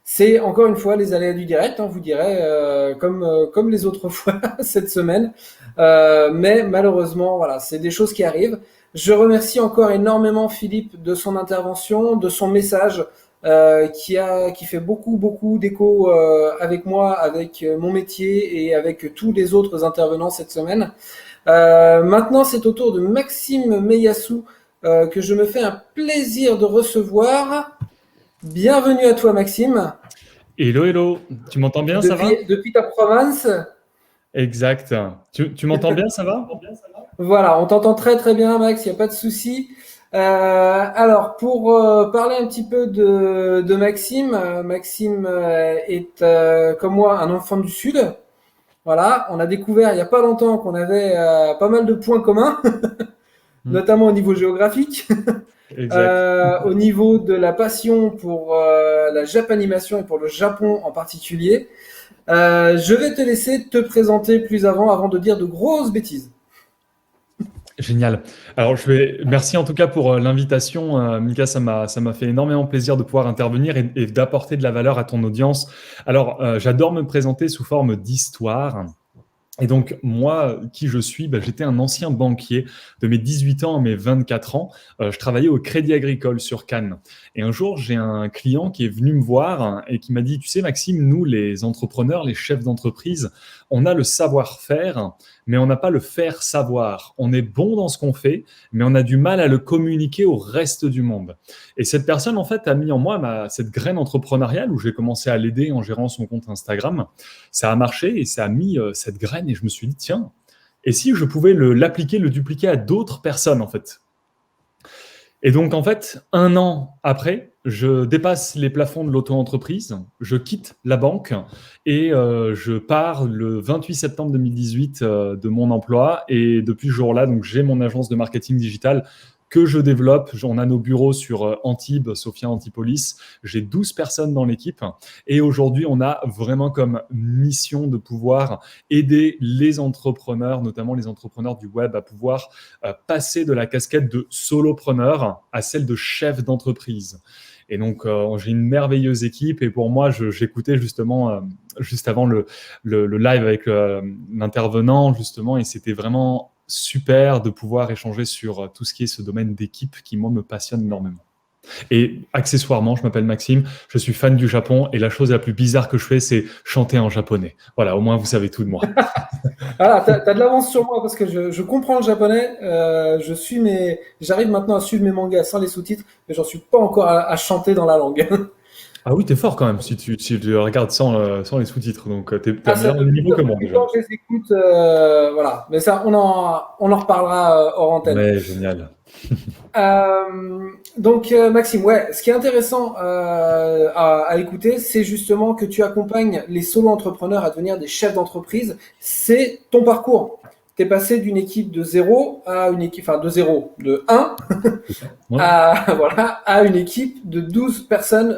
c'est encore une fois les aléas du direct, vous direz, comme les autres fois cette semaine. Mais malheureusement, voilà, c'est des choses qui arrivent. Je remercie encore énormément Philippe de son intervention, de son message qui fait beaucoup d'écho avec moi, avec mon métier et avec tous les autres intervenants cette semaine. Maintenant, c'est au tour de Maxime Meyassou que je me fais un plaisir de recevoir. Bienvenue à toi, Maxime.
Hello, hello. Tu m'entends bien, ça va?
Depuis ta province.
Exact. Tu m'entends bien, ça va?
Voilà, on t'entend très très bien, Max, il n'y a pas de souci. Alors, pour parler un petit peu de Maxime, Maxime est, comme moi, un enfant du Sud. Voilà, on a découvert il n'y a pas longtemps qu'on avait pas mal de points communs, notamment au niveau géographique,
Exact.
au niveau de la passion pour la japanimation et pour le Japon en particulier. Je vais te laisser te présenter plus avant de dire de grosses bêtises.
Génial. Alors, merci en tout cas pour l'invitation. Mika, ça m'a fait énormément plaisir de pouvoir intervenir et d'apporter de la valeur à ton audience. Alors, j'adore me présenter sous forme d'histoire. Et donc, moi, qui je suis, j'étais un ancien banquier de mes 18 ans à mes 24 ans. Je travaillais au Crédit Agricole sur Cannes. Et un jour, j'ai un client qui est venu me voir et qui m'a dit, tu sais, Maxime, nous, les entrepreneurs, les chefs d'entreprise, on a le savoir-faire, mais on n'a pas le faire savoir. On est bon dans ce qu'on fait, mais on a du mal à le communiquer au reste du monde. Et cette personne, en fait, a mis en moi cette graine entrepreneuriale où j'ai commencé à l'aider en gérant son compte Instagram. Ça a marché et ça a mis cette graine et je me suis dit, tiens, et si je pouvais l'appliquer, le dupliquer à d'autres personnes, en fait. Et donc, en fait, 1 an après, je dépasse les plafonds de l'auto-entreprise, je quitte la banque et je pars le 28 septembre 2018 de mon emploi. Et depuis ce jour-là, donc, j'ai mon agence de marketing digital que je développe. On a nos bureaux sur Antibes, Sophia Antipolis. J'ai 12 personnes dans l'équipe. Et aujourd'hui, on a vraiment comme mission de pouvoir aider les entrepreneurs, notamment les entrepreneurs du web, à pouvoir passer de la casquette de solopreneur à celle de chef d'entreprise. Et donc, j'ai une merveilleuse équipe. Et pour moi, j'écoutais justement, juste avant le live avec l'intervenant, justement, et c'était vraiment super de pouvoir échanger sur tout ce qui est ce domaine d'équipe qui, moi, me passionne énormément. Et accessoirement, je m'appelle Maxime, je suis fan du Japon et la chose la plus bizarre que je fais, c'est chanter en japonais. Voilà, au moins vous savez tout de moi.
Voilà, t'as de l'avance sur moi parce que je comprends le japonais. J'arrive maintenant à suivre mes mangas sans les sous-titres, mais j'en suis pas encore à chanter dans la langue.
Ah oui, t'es fort quand même si tu regardes sans les sous-titres, donc t'es à
Ça,
meilleur niveau que moi
depuis le
déjà.
temps que je les écoute, voilà. Mais ça, on en reparlera hors antenne.
Ouais, génial.
Donc Maxime, ouais, ce qui est intéressant à écouter, c'est justement que tu accompagnes les solo-entrepreneurs à devenir des chefs d'entreprise. C'est ton parcours. Tu es passé d'une équipe de 0 à une équipe, enfin de 0, de 1
Ouais.
à une équipe de 12 personnes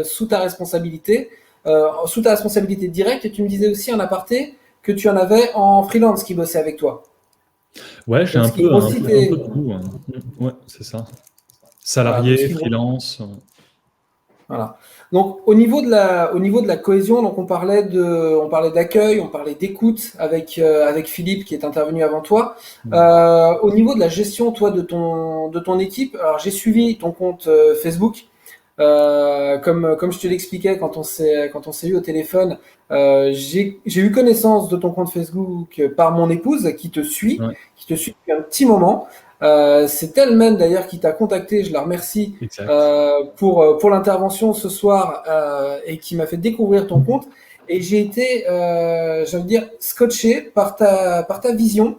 sous ta responsabilité directe. Et tu me disais aussi en aparté que tu en avais en freelance qui bossaient avec toi.
Ouais, j'ai un peu de tout. Hein. Ouais, c'est ça. Salarié, freelance.
Voilà. Donc au niveau de la cohésion, donc on parlait d'accueil, on parlait d'écoute avec Philippe qui est intervenu avant toi. Au niveau de la gestion, toi, de ton équipe, alors j'ai suivi ton compte Facebook. Comme je te l'expliquais quand on s'est eu au téléphone, j'ai eu connaissance de ton compte Facebook par mon épouse qui te suit depuis un petit moment. C'est elle-même d'ailleurs qui t'a contacté, je la remercie pour l'intervention ce soir et qui m'a fait découvrir ton compte. Et j'ai été, j'allais dire, scotché par ta vision.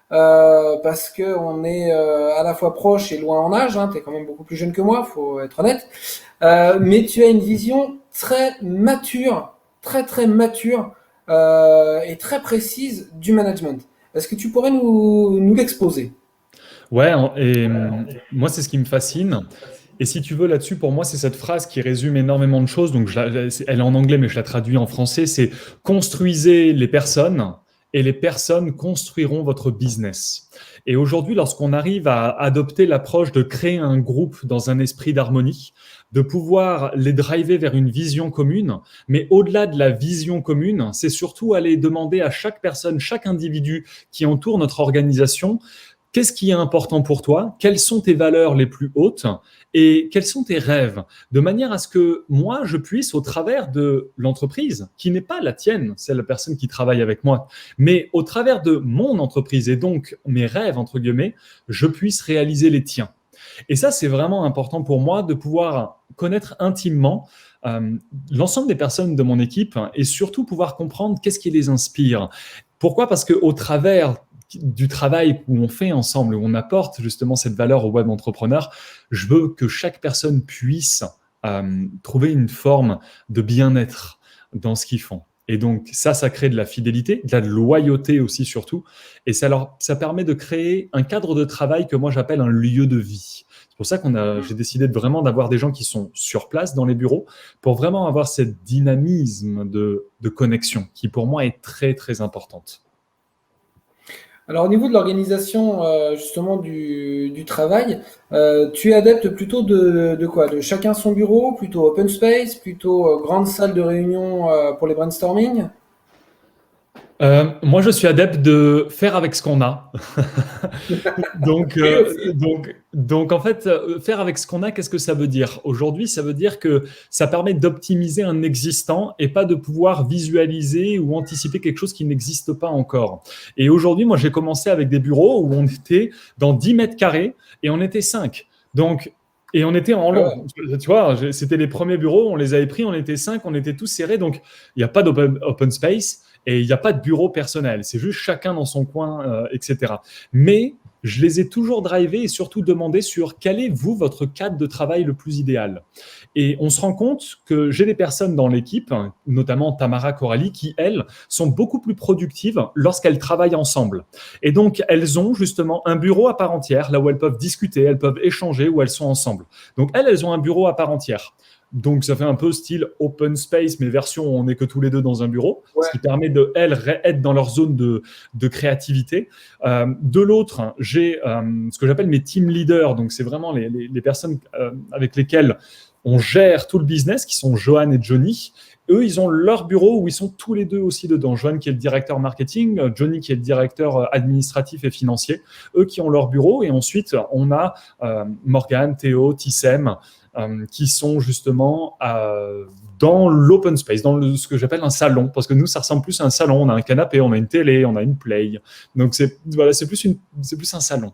Parce que on est à la fois proche et loin en âge, hein, tu es quand même beaucoup plus jeune que moi, faut être honnête, mais tu as une vision très mature, très très mature et très précise du management. Est-ce que tu pourrais nous l'exposer?
Ouais, et moi c'est ce qui me fascine. Et si tu veux là-dessus, pour moi, c'est cette phrase qui résume énormément de choses. Donc, elle est en anglais, mais je la traduis en français. C'est construisez les personnes et les personnes construiront votre business. Et aujourd'hui, lorsqu'on arrive à adopter l'approche de créer un groupe dans un esprit d'harmonie, de pouvoir les driver vers une vision commune, mais au-delà de la vision commune, c'est surtout aller demander à chaque personne, chaque individu qui entoure notre organisation, qu'est-ce qui est important pour toi? Quelles sont tes valeurs les plus hautes? Et quels sont tes rêves? De manière à ce que moi, je puisse, au travers de l'entreprise, qui n'est pas la tienne, c'est la personne qui travaille avec moi, mais au travers de mon entreprise et donc mes rêves, entre guillemets, je puisse réaliser les tiens. Et ça, c'est vraiment important pour moi de pouvoir connaître intimement l'ensemble des personnes de mon équipe et surtout pouvoir comprendre qu'est-ce qui les inspire. Pourquoi ? Parce qu'au travers du travail où on fait ensemble, où on apporte justement cette valeur au web entrepreneur, je veux que chaque personne puisse trouver une forme de bien-être dans ce qu'ils font. Et donc ça crée de la fidélité, de la loyauté aussi surtout, et ça permet de créer un cadre de travail que moi j'appelle un lieu de vie. C'est pour ça j'ai décidé vraiment d'avoir des gens qui sont sur place dans les bureaux pour vraiment avoir cette dynamisme de connexion qui pour moi est très très importante.
Alors, au niveau de l'organisation justement du travail, tu es adepte plutôt de quoi? De chacun son bureau, plutôt open space, plutôt grande salle de réunion pour les brainstorming?
Moi, je suis adepte de faire avec ce qu'on a. Donc,
Oui, aussi.
en fait, faire avec ce qu'on a, qu'est-ce que ça veut dire? Aujourd'hui, ça veut dire que ça permet d'optimiser un existant et pas de pouvoir visualiser ou anticiper quelque chose qui n'existe pas encore. Et aujourd'hui, moi, j'ai commencé avec des bureaux où on était dans 10 mètres carrés et on était 5. Donc, et on était en long. Tu vois, c'était les premiers bureaux, on les avait pris, on était 5, on était tous serrés. Donc, il n'y a pas d'open space. Et il n'y a pas de bureau personnel, c'est juste chacun dans son coin, etc. Mais je les ai toujours drivés et surtout demandé sur quel est, vous, votre cadre de travail le plus idéal. Et on se rend compte que j'ai des personnes dans l'équipe, notamment Tamara, Coralie, qui, elles, sont beaucoup plus productives lorsqu'elles travaillent ensemble. Et donc, elles ont justement un bureau à part entière, là où elles peuvent discuter, elles peuvent échanger, où elles sont ensemble. Donc, elles ont un bureau à part entière. Donc, ça fait un peu style open space, mais version où on n'est que tous les deux dans un bureau, ce qui permet de, elles, être dans leur zone de créativité. De l'autre, j'ai ce que j'appelle mes team leaders. Donc, c'est vraiment les personnes avec lesquelles on gère tout le business, qui sont Johan et Johnny. Eux, ils ont leur bureau où ils sont tous les deux aussi dedans. Johan qui est le directeur marketing, Johnny qui est le directeur administratif et financier. Eux qui ont leur bureau. Et ensuite, on a Morgane, Théo, Tissem, qui sont justement dans l'open space, dans ce que j'appelle un salon, parce que nous, ça ressemble plus à un salon. On a un canapé, on a une télé, on a une play. Donc, c'est plus un salon.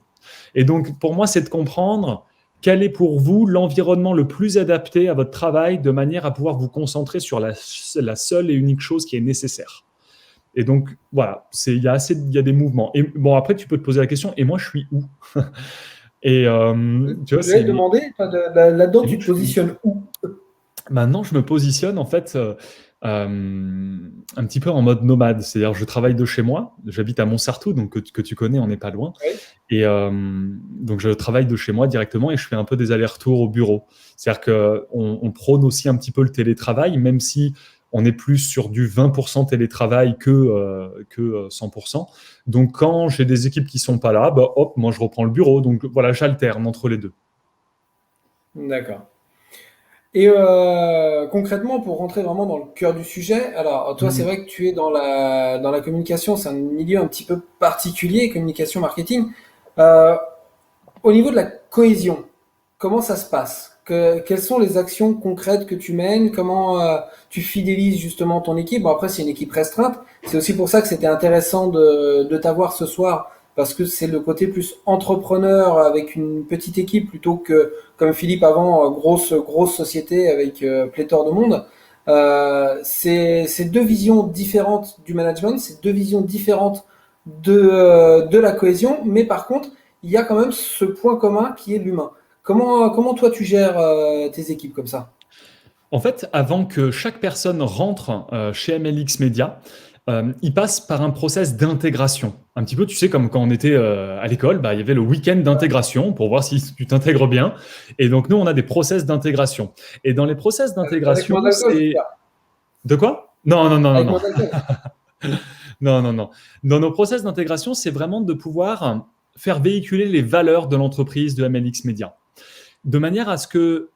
Et donc, pour moi, c'est de comprendre quel est pour vous l'environnement le plus adapté à votre travail de manière à pouvoir vous concentrer sur la seule et unique chose qui est nécessaire. Et donc, voilà, il y a des mouvements. Et bon, après, tu peux te poser la question, et moi, je suis où? Et tu vois,
Je vais te demander, là-dedans, tu te positionnes où?
Maintenant, je me positionne en fait un petit peu en mode nomade. C'est-à-dire, je travaille de chez moi. J'habite à Montsartou, donc que tu connais, on n'est pas loin.
Oui.
Et donc, je travaille de chez moi directement et je fais un peu des allers-retours au bureau. C'est-à-dire qu'on prône aussi un petit peu le télétravail, même si on est plus sur du 20% télétravail que 100%. Donc, quand j'ai des équipes qui ne sont pas là, bah, hop, moi, je reprends le bureau. Donc, voilà, j'alterne entre les deux.
D'accord. Et concrètement, pour rentrer vraiment dans le cœur du sujet, alors toi, c'est vrai que tu es dans la communication, c'est un milieu un petit peu particulier, communication marketing. Au niveau de la cohésion, comment ça se passe? Quelles sont les actions concrètes que tu mènes? Comment tu fidélises justement ton équipe? Bon, après, c'est une équipe restreinte. C'est aussi pour ça que c'était intéressant de t'avoir ce soir, parce que c'est le côté plus entrepreneur avec une petite équipe plutôt que, comme Philippe avant, grosse société avec pléthore de monde. C'est deux visions différentes du management, c'est deux visions différentes de la cohésion, mais par contre, il y a quand même ce point commun qui est l'humain. Comment toi tu gères tes équipes comme ça?
En fait, avant que chaque personne rentre chez MLX Media, il passe par un process d'intégration. Un petit peu, tu sais, comme quand on était à l'école, il y avait le week-end d'intégration pour voir si tu t'intègres bien. Et donc, nous, on a des process d'intégration. Et dans les process d'intégration, c'est… De quoi? Non. Non. Dans nos process d'intégration, c'est vraiment de pouvoir faire véhiculer les valeurs de l'entreprise de MLX Media, de manière à ce que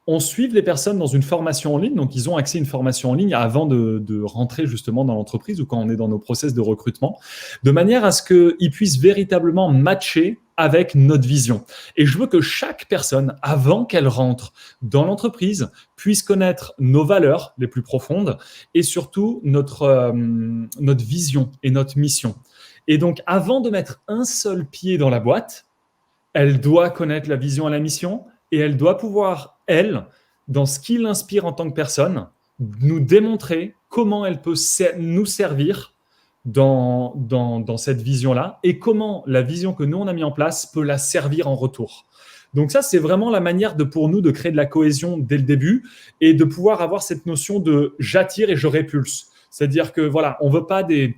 on suive les personnes dans une formation en ligne. Donc, ils ont accès à une formation en ligne avant de rentrer justement dans l'entreprise ou quand on est dans nos process de recrutement, de manière à ce qu'ils puissent véritablement matcher avec notre vision. Et je veux que chaque personne, avant qu'elle rentre dans l'entreprise, puisse connaître nos valeurs les plus profondes et surtout notre vision et notre mission. Et donc, avant de mettre un seul pied dans la boîte, elle doit connaître la vision et la mission et elle doit pouvoir, elle, dans ce qui l'inspire en tant que personne, nous démontrer comment elle peut nous servir dans cette vision-là et comment la vision que nous, on a mis en place peut la servir en retour. Donc ça, c'est vraiment la manière pour nous de créer de la cohésion dès le début et de pouvoir avoir cette notion de j'attire et je répulse. C'est-à-dire que voilà, on veut pas des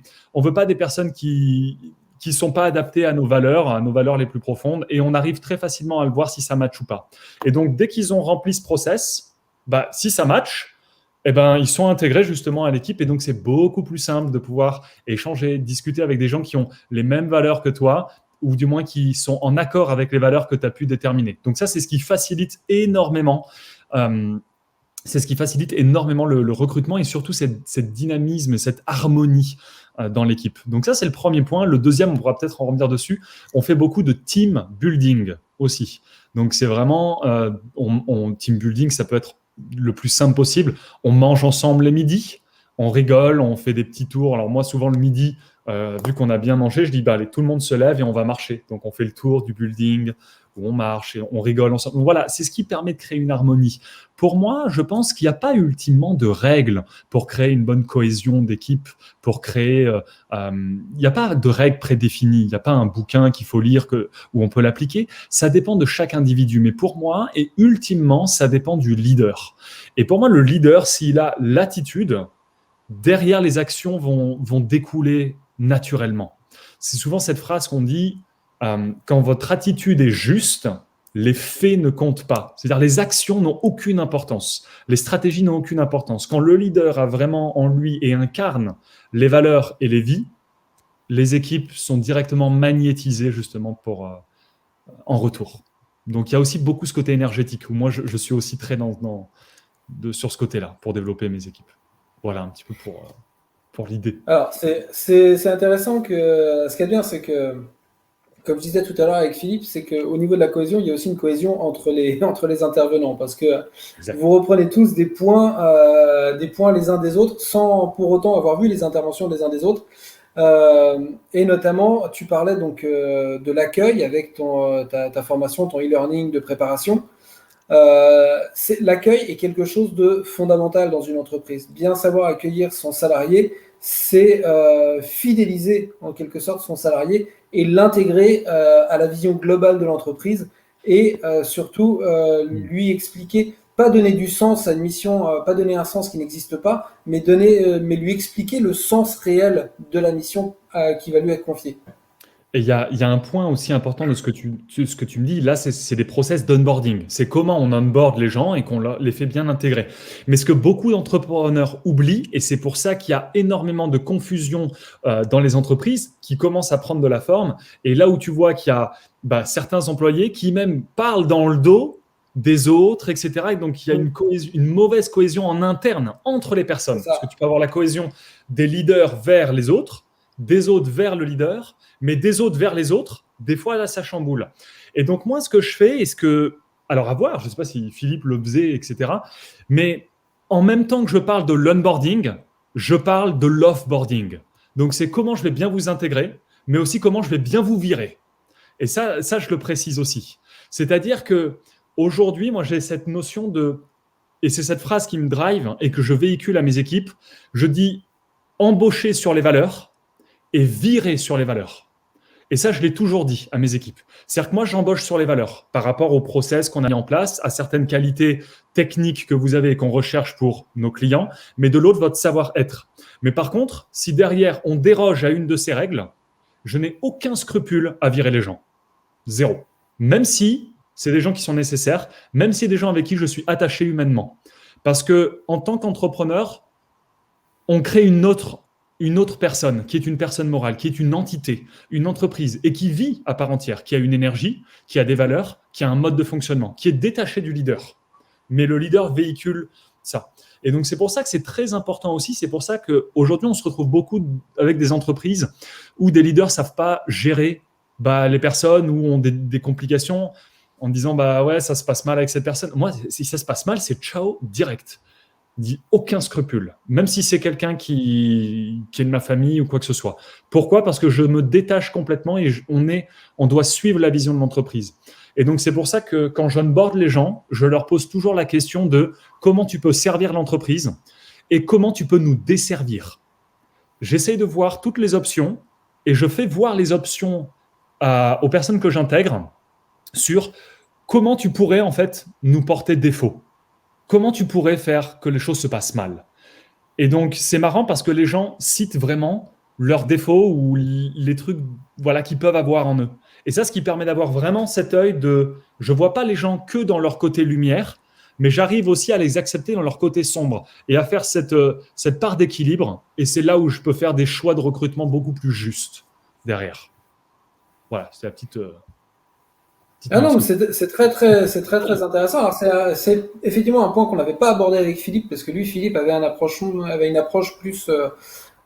personnes qui sont pas adaptées à nos valeurs les plus profondes, et on arrive très facilement à le voir si ça match ou pas. Et donc, dès qu'ils ont rempli ce process, si ça match, ils sont intégrés justement à l'équipe, et donc c'est beaucoup plus simple de pouvoir échanger, discuter avec des gens qui ont les mêmes valeurs que toi, ou du moins qui sont en accord avec les valeurs que tu as pu déterminer. Donc ça, c'est ce qui facilite énormément le recrutement et surtout cette dynamisme et cette harmonie dans l'équipe. Donc ça, c'est le premier point. Le deuxième, on pourra peut-être en revenir dessus, on fait beaucoup de team building aussi. Donc c'est vraiment, team building, ça peut être le plus simple possible. On mange ensemble les midis, on rigole, on fait des petits tours. Alors moi, souvent le midi, vu qu'on a bien mangé, je dis allez, tout le monde se lève et on va marcher. Donc on fait le tour du building où on marche et on rigole ensemble. Donc voilà, c'est ce qui permet de créer une harmonie. Pour moi, je pense qu'il n'y a pas ultimement de règles pour créer une bonne cohésion d'équipe, pour créer... il n'y a pas de règles prédéfinies, il n'y a pas un bouquin qu'il faut lire où on peut l'appliquer. Ça dépend de chaque individu. Mais pour moi, et ultimement, ça dépend du leader. Et pour moi, le leader, s'il a l'attitude, derrière les actions vont découler naturellement. C'est souvent cette phrase qu'on dit, quand votre attitude est juste, les faits ne comptent pas. C'est-à-dire les actions n'ont aucune importance. Les stratégies n'ont aucune importance. Quand le leader a vraiment en lui et incarne les valeurs et les vies, les équipes sont directement magnétisées justement en retour. Donc il y a aussi beaucoup ce côté énergétique où moi je suis aussi très sur ce côté-là pour développer mes équipes. Voilà un petit peu pour l'idée.
Alors, c'est intéressant que ce qui est bien, c'est que, comme je disais tout à l'heure avec Philippe, c'est qu'au niveau de la cohésion, il y a aussi une cohésion entre les intervenants, parce que exact. Vous reprenez tous des points les uns des autres, sans pour autant avoir vu les interventions des uns des autres. Et notamment, tu parlais donc de l'accueil avec ta formation, ton e-learning de préparation. L'accueil est quelque chose de fondamental dans une entreprise. Bien savoir accueillir son salarié, c'est fidéliser en quelque sorte son salarié et l'intégrer à la vision globale de l'entreprise et surtout lui expliquer, pas donner du sens à une mission, pas donner un sens qui n'existe pas, mais lui expliquer le sens réel de la mission qui va lui être confiée.
Et il y a un point aussi important de ce que tu me dis. Là, c'est des process d'onboarding. C'est comment on onboard les gens et qu'on les fait bien intégrer. Mais ce que beaucoup d'entrepreneurs oublient, et c'est pour ça qu'il y a énormément de confusion dans les entreprises qui commencent à prendre de la forme. Et là où tu vois qu'il y a certains employés qui même parlent dans le dos des autres, etc. Et donc, il y a une mauvaise cohésion en interne entre les personnes. Parce que tu peux avoir la cohésion des leaders vers les autres, des autres vers le leader, mais des autres vers les autres, des fois, là, ça chamboule. Et donc, moi, ce que je fais, alors à voir, je ne sais pas si Philippe le faisait, etc., mais en même temps que je parle de l'onboarding, je parle de l'offboarding. Donc, c'est comment je vais bien vous intégrer, mais aussi comment je vais bien vous virer. Et ça, je le précise aussi. C'est-à-dire qu'aujourd'hui, moi, j'ai cette notion et c'est cette phrase qui me drive et que je véhicule à mes équipes, je dis embaucher sur les valeurs et virer sur les valeurs. Et ça, je l'ai toujours dit à mes équipes. C'est-à-dire que moi, j'embauche sur les valeurs par rapport au process qu'on a mis en place, à certaines qualités techniques que vous avez et qu'on recherche pour nos clients, mais de l'autre, votre savoir-être. Mais par contre, si derrière, on déroge à une de ces règles, je n'ai aucun scrupule à virer les gens. Zéro. Même si c'est des gens qui sont nécessaires, même si c'est des gens avec qui je suis attaché humainement. Parce que en tant qu'entrepreneur, on crée une autre personne, qui est une personne morale, qui est une entité, une entreprise, et qui vit à part entière, qui a une énergie, qui a des valeurs, qui a un mode de fonctionnement, qui est détaché du leader. Mais le leader véhicule ça. Et donc, c'est pour ça que c'est très important aussi. C'est pour ça qu'aujourd'hui, on se retrouve beaucoup avec des entreprises où des leaders ne savent pas gérer les personnes, ou ont des complications en disant ouais, ça se passe mal avec cette personne. Moi, si ça se passe mal, c'est ciao direct. dit aucun scrupule, même si c'est quelqu'un qui est de ma famille ou quoi que ce soit. Pourquoi ? Parce que je me détache complètement et on doit suivre la vision de l'entreprise. Et donc, c'est pour ça que quand j'onboard les gens, je leur pose toujours la question de comment tu peux servir l'entreprise et comment tu peux nous desservir. J'essaye de voir toutes les options et je fais voir les options aux personnes que j'intègre sur comment tu pourrais en fait nous porter défaut. Comment tu pourrais faire que les choses se passent mal. Et donc, c'est marrant parce que les gens citent vraiment leurs défauts ou les trucs qu'ils peuvent avoir en eux. Et ça, ce qui permet d'avoir vraiment cet œil de « je ne vois pas les gens que dans leur côté lumière, mais j'arrive aussi à les accepter dans leur côté sombre et à faire cette part d'équilibre. Et c'est là où je peux faire des choix de recrutement beaucoup plus justes derrière. » Voilà, c'est la petite...
non, c'est très intéressant. Alors, c'est effectivement un point qu'on n'avait pas abordé avec Philippe, parce que lui, Philippe avait une approche plus...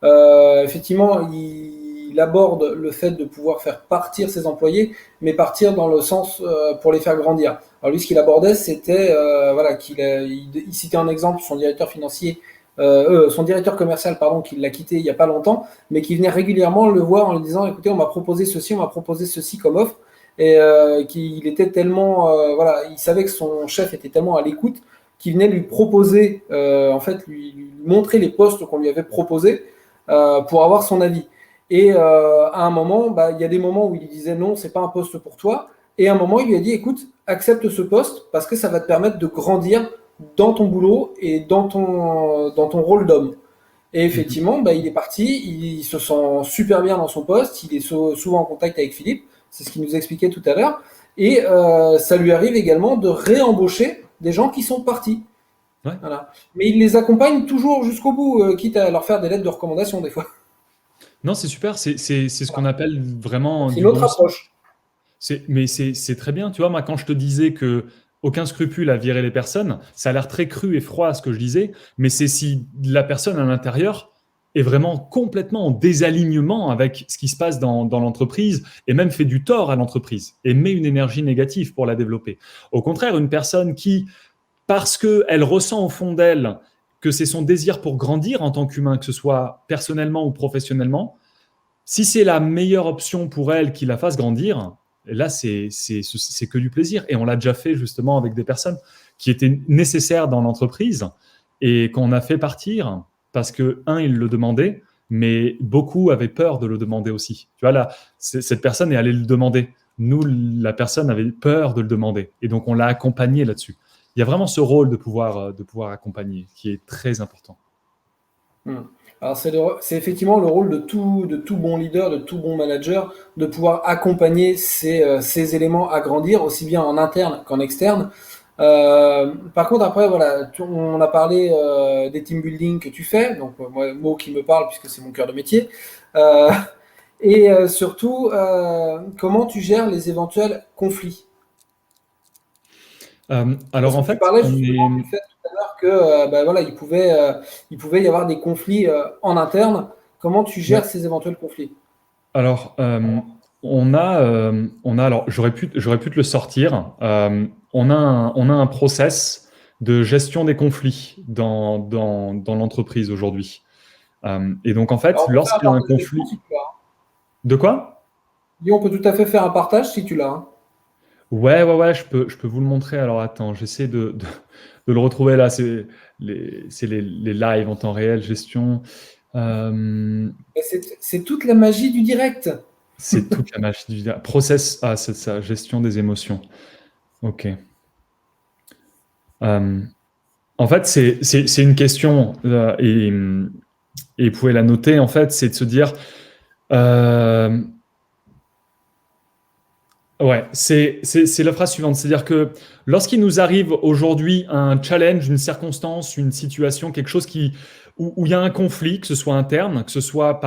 effectivement, il aborde le fait de pouvoir faire partir ses employés, mais partir dans le sens pour les faire grandir. Alors lui, ce qu'il abordait, c'était il citait un exemple, son directeur financier, son directeur commercial, qui l'a quitté il y a pas longtemps, mais qui venait régulièrement le voir en lui disant, écoutez, on m'a proposé ceci comme offre, et qu'il était tellement, il savait que son chef était tellement à l'écoute qu'il venait lui proposer, lui montrer les postes qu'on lui avait proposés pour avoir son avis. Et à un moment, il y a des moments où il lui disait non, c'est pas un poste pour toi. Et à un moment, il lui a dit, écoute, accepte ce poste parce que ça va te permettre de grandir dans ton boulot et dans ton rôle d'homme. Et effectivement, il est parti, il se sent super bien dans son poste, il est souvent en contact avec Philippe, c'est ce qu'il nous expliquait tout à l'heure. Et ça lui arrive également de réembaucher des gens qui sont partis.
Ouais.
Voilà. Mais il les accompagne toujours jusqu'au bout, quitte à leur faire des lettres de recommandation des fois.
Non, c'est super, c'est ce qu'on appelle vraiment...
C'est une autre approche.
Mais c'est très bien, tu vois, moi quand je te disais que aucun scrupule à virer les personnes, ça a l'air très cru et froid à ce que je disais, mais c'est si la personne à l'intérieur est vraiment complètement en désalignement avec ce qui se passe dans l'entreprise et même fait du tort à l'entreprise et met une énergie négative pour la développer. Au contraire, une personne qui, parce qu'elle ressent au fond d'elle que c'est son désir pour grandir en tant qu'humain, que ce soit personnellement ou professionnellement, si c'est la meilleure option pour elle qui la fasse grandir, là, c'est que du plaisir. Et on l'a déjà fait justement avec des personnes qui étaient nécessaires dans l'entreprise et qu'on a fait partir parce que, ils le demandaient, mais beaucoup avaient peur de le demander aussi. Tu vois, là, cette personne est allée le demander. Nous, la personne avait peur de le demander. Et donc, on l'a accompagné là-dessus. Il y a vraiment ce rôle de pouvoir accompagner qui est très important.
Alors c'est effectivement le rôle de tout bon leader, de tout bon manager, de pouvoir accompagner ces éléments à grandir, aussi bien en interne qu'en externe. Par contre, après, on a parlé des team building que tu fais, donc moi, mot qui me parle puisque c'est mon cœur de métier. Et surtout, comment tu gères les éventuels conflits?
Alors en fait,
tu parlais justement du fait tout à l'heure que il pouvait y avoir des conflits en interne. Comment tu gères ces éventuels conflits?
Alors, on a alors j'aurais pu te le sortir. On a un process de gestion des conflits dans l'entreprise aujourd'hui. Et donc en fait, lorsqu'il y a un conflit, de quoi?
On peut tout à fait faire un partage si tu l'as.
Ouais, je peux vous le montrer. Alors attends, j'essaie de le retrouver là. C'est les lives en temps réel, gestion.
C'est toute la magie du direct.
C'est toute la magie du direct. Process, c'est ça, gestion des émotions. Ok. En fait, c'est une question et vous pouvez la noter. En fait, c'est de se dire. Ouais, c'est la phrase suivante, c'est-à-dire que lorsqu'il nous arrive aujourd'hui un challenge, une circonstance, une situation, quelque chose où il y a un conflit, que ce soit interne, que ce soit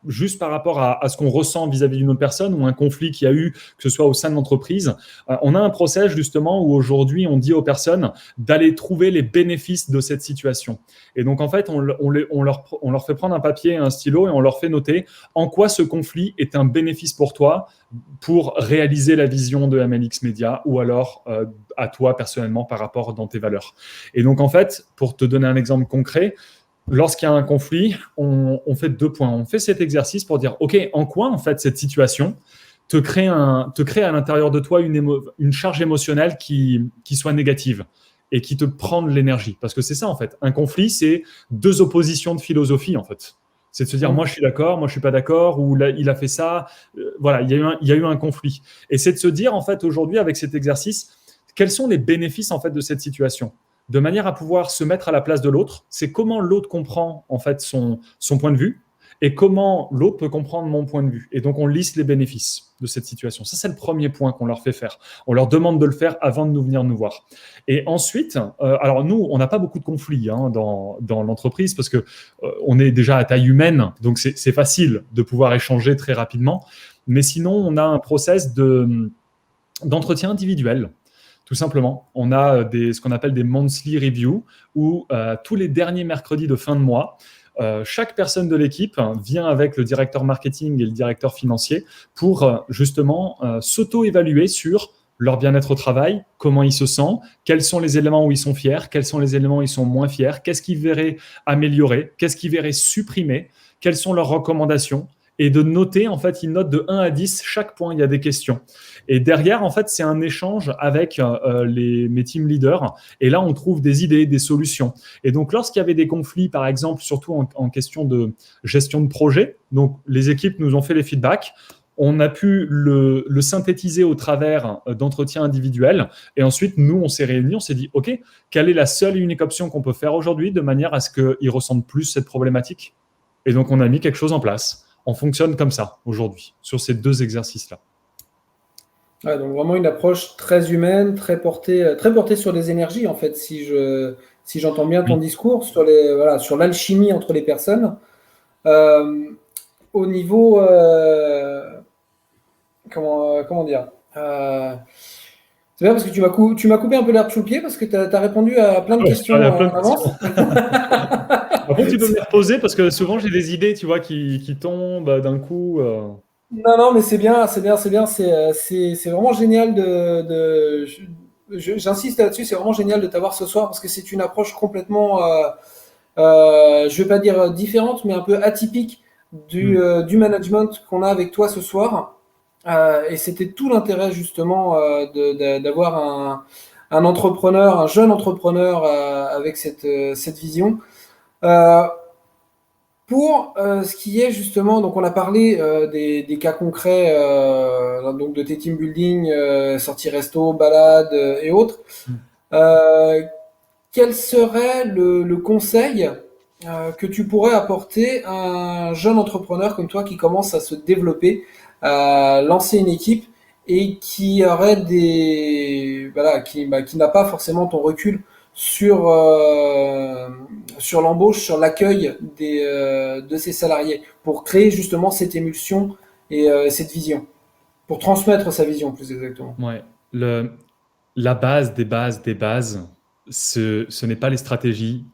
juste par rapport à ce qu'on ressent vis-à-vis d'une autre personne, ou un conflit qu'il y a eu, que ce soit au sein de l'entreprise, on a un process justement où aujourd'hui on dit aux personnes d'aller trouver les bénéfices de cette situation. Et donc en fait, on leur fait prendre un papier et un stylo et on leur fait noter en quoi ce conflit est un bénéfice pour toi pour réaliser la vision de MLX Media, ou alors à toi personnellement par rapport dans tes valeurs. Et donc en fait, pour te donner un exemple concret, lorsqu'il y a un conflit, on fait 2 points. On fait cet exercice pour dire, OK, en quoi, en fait, cette situation te crée à l'intérieur de toi une charge émotionnelle qui soit négative et qui te prend de l'énergie. Parce que c'est ça, en fait. Un conflit, c'est 2 oppositions de philosophie, en fait. C'est de se dire, moi, je suis d'accord, moi, je suis pas d'accord, ou là, il a fait ça. Voilà, il y a eu un conflit. Et c'est de se dire, en fait, aujourd'hui, avec cet exercice, quels sont les bénéfices, en fait, de cette situation ? De manière à pouvoir se mettre à la place de l'autre. C'est comment l'autre comprend en fait son point de vue et comment l'autre peut comprendre mon point de vue. Et donc, on liste les bénéfices de cette situation. Ça, c'est le premier point qu'on leur fait faire. On leur demande de le faire avant de venir nous voir. Et ensuite, alors nous, on n'a pas beaucoup de conflits dans l'entreprise parce qu'on est déjà à taille humaine, donc c'est facile de pouvoir échanger très rapidement. Mais sinon, on a un process d'entretien individuel. Tout simplement, on a ce qu'on appelle des monthly reviews où tous les derniers mercredis de fin de mois, chaque personne de l'équipe vient avec le directeur marketing et le directeur financier pour justement s'auto-évaluer sur leur bien-être au travail, comment ils se sentent, quels sont les éléments où ils sont fiers, quels sont les éléments où ils sont moins fiers, qu'est-ce qu'ils verraient améliorer, qu'est-ce qu'ils verraient supprimer, quelles sont leurs recommandations. Et de noter, en fait, ils notent de 1 à 10, chaque point, il y a des questions. Et derrière, en fait, c'est un échange avec mes team leaders. Et là, on trouve des idées, des solutions. Et donc, lorsqu'il y avait des conflits, par exemple, surtout en question de gestion de projet, donc les équipes nous ont fait les feedbacks. On a pu le synthétiser au travers d'entretiens individuels. Et ensuite, nous, on s'est réunis, on s'est dit, OK, quelle est la seule et unique option qu'on peut faire aujourd'hui de manière à ce qu'ils ressentent plus cette problématique ? Et donc, on a mis quelque chose en place. On fonctionne comme ça aujourd'hui, sur ces 2 exercices-là.
Ouais, donc vraiment une approche très humaine, très portée sur les énergies, en fait, si j'entends bien ton discours, sur l'alchimie entre les personnes. Au niveau... comment dire c'est bien parce que tu m'as coupé un peu l'herbe sous le pied parce que tu as répondu à plein de questions en avance.
Par contre, tu peux me les reposer parce que souvent j'ai des idées, tu vois, qui tombent d'un coup.
Non, mais c'est bien. C'est vraiment génial j'insiste là-dessus, c'est vraiment génial de t'avoir ce soir parce que c'est une approche complètement, je vais pas dire différente, mais un peu atypique du management qu'on a avec toi ce soir. Et c'était tout l'intérêt justement d'avoir un entrepreneur, un jeune entrepreneur avec cette vision. Pour ce qui est justement, donc on a parlé des cas concrets, donc de tes team building, sorties resto, balades et autres. Quel serait le conseil que tu pourrais apporter à un jeune entrepreneur comme toi qui commence à se développer, à lancer une équipe et qui aurait qui n'a pas forcément ton recul sur l'embauche, sur l'accueil de ses salariés, pour créer justement cette émulsion et cette vision, pour transmettre sa vision plus exactement.
Ouais, la base des bases, ce n'est pas les stratégies,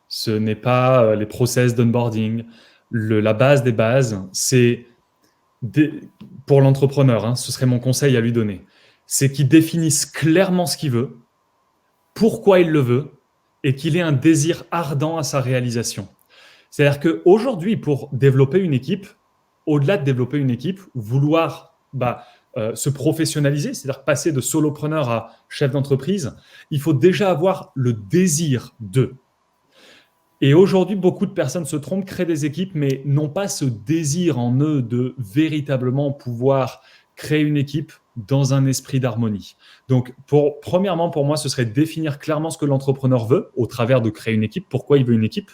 ce n'est pas les process d'onboarding. La base des bases, c'est pour l'entrepreneur, ce serait mon conseil à lui donner, c'est qu'il définisse clairement ce qu'il veut, pourquoi il le veut, et qu'il ait un désir ardent à sa réalisation. C'est-à-dire qu'aujourd'hui, pour développer une équipe, au-delà de développer une équipe, vouloir se professionnaliser, c'est-à-dire passer de solopreneur à chef d'entreprise, il faut déjà avoir le désir de. Et aujourd'hui, beaucoup de personnes se trompent, créent des équipes, mais n'ont pas ce désir en eux de véritablement pouvoir créer une équipe dans un esprit d'harmonie. Donc, premièrement, pour moi, ce serait définir clairement ce que l'entrepreneur veut au travers de créer une équipe, pourquoi il veut une équipe.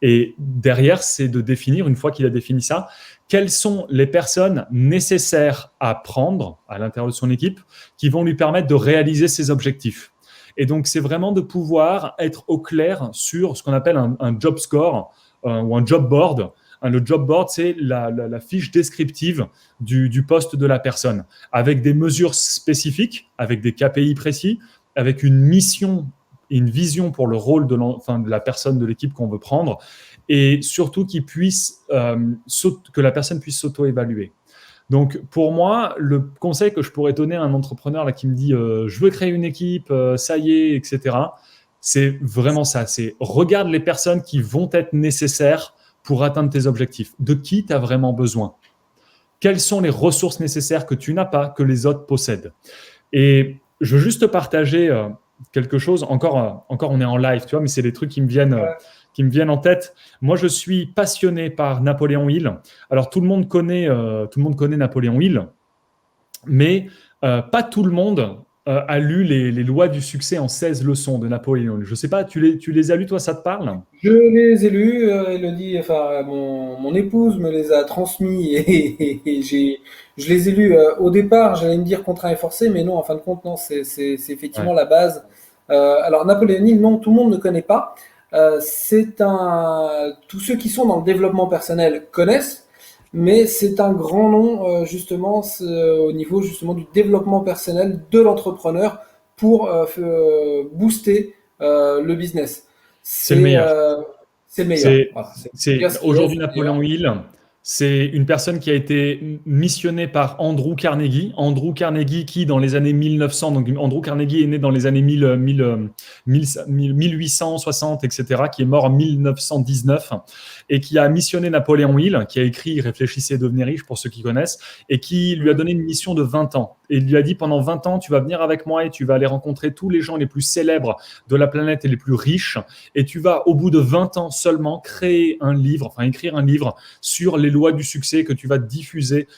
Et derrière, c'est de définir, une fois qu'il a défini ça, quelles sont les personnes nécessaires à prendre à l'intérieur de son équipe qui vont lui permettre de réaliser ses objectifs. Et donc, c'est vraiment de pouvoir être au clair sur ce qu'on appelle un job score. ou un job board. Le job board, c'est la fiche descriptive du poste de la personne, avec des mesures spécifiques, avec des KPI précis, avec une mission et une vision pour le rôle de la personne de l'équipe qu'on veut prendre, et surtout que la personne puisse s'auto-évaluer. Donc, pour moi, le conseil que je pourrais donner à un entrepreneur là, qui me dit je veux créer une équipe, ça y est, etc., c'est vraiment ça. C'est regarde les personnes qui vont être nécessaires pour atteindre tes objectifs. De qui tu as vraiment besoin? Quelles sont les ressources nécessaires que tu n'as pas, que les autres possèdent? Et je veux juste partager quelque chose. Encore, on est en live, tu vois, mais c'est des trucs qui me viennent en tête. Moi, je suis passionné par Napoléon Hill. Alors, tout le monde connaît Napoléon Hill, mais pas tout le monde a lu les lois du succès en 16 leçons de Napoléon Hill. Je ne sais pas, tu les as lues, toi, ça te parle?
Je les ai lus, Elodie, enfin, mon épouse me les a transmis et je les ai lus. Au départ, j'allais me dire contraint et forcé, mais non, en fin de compte, non, c'est effectivement la base. Alors, Napoléon Hill, non, tout le monde ne connaît pas. Tous ceux qui sont dans le développement personnel connaissent, mais c'est un grand nom, justement, au niveau justement du développement personnel de l'entrepreneur pour booster le business.
C'est le meilleur.
C'est le meilleur. Voilà,
Aujourd'hui, Napoléon Hill, c'est une personne qui a été missionnée par Andrew Carnegie. Andrew Carnegie qui, dans les années 1900, donc Andrew Carnegie est né dans les années 1860, etc., qui est mort en 1919, et qui a missionné Napoléon Hill, qui a écrit « Réfléchissez et devenez riche » pour ceux qui connaissent, et qui lui a donné une mission de 20 ans. Et il lui a dit, pendant 20 ans, tu vas venir avec moi et tu vas aller rencontrer tous les gens les plus célèbres de la planète et les plus riches, et tu vas, au bout de 20 ans seulement, écrire un livre sur les lois du succès que tu vas diffuser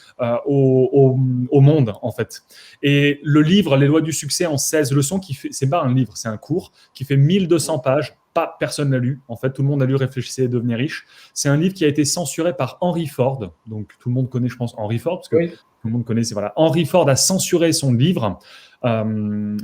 au monde, en fait. Et le livre, Les lois du succès en 16 leçons, c'est pas un livre, c'est un cours qui fait 1200 pages. Personne n'a lu. En fait, tout le monde a lu Réfléchissez et devenez riche. C'est un livre qui a été censuré par Henry Ford. Donc, tout le monde connaît, je pense, Henry Ford, parce que tout le monde connaît. Henry Ford a censuré son livre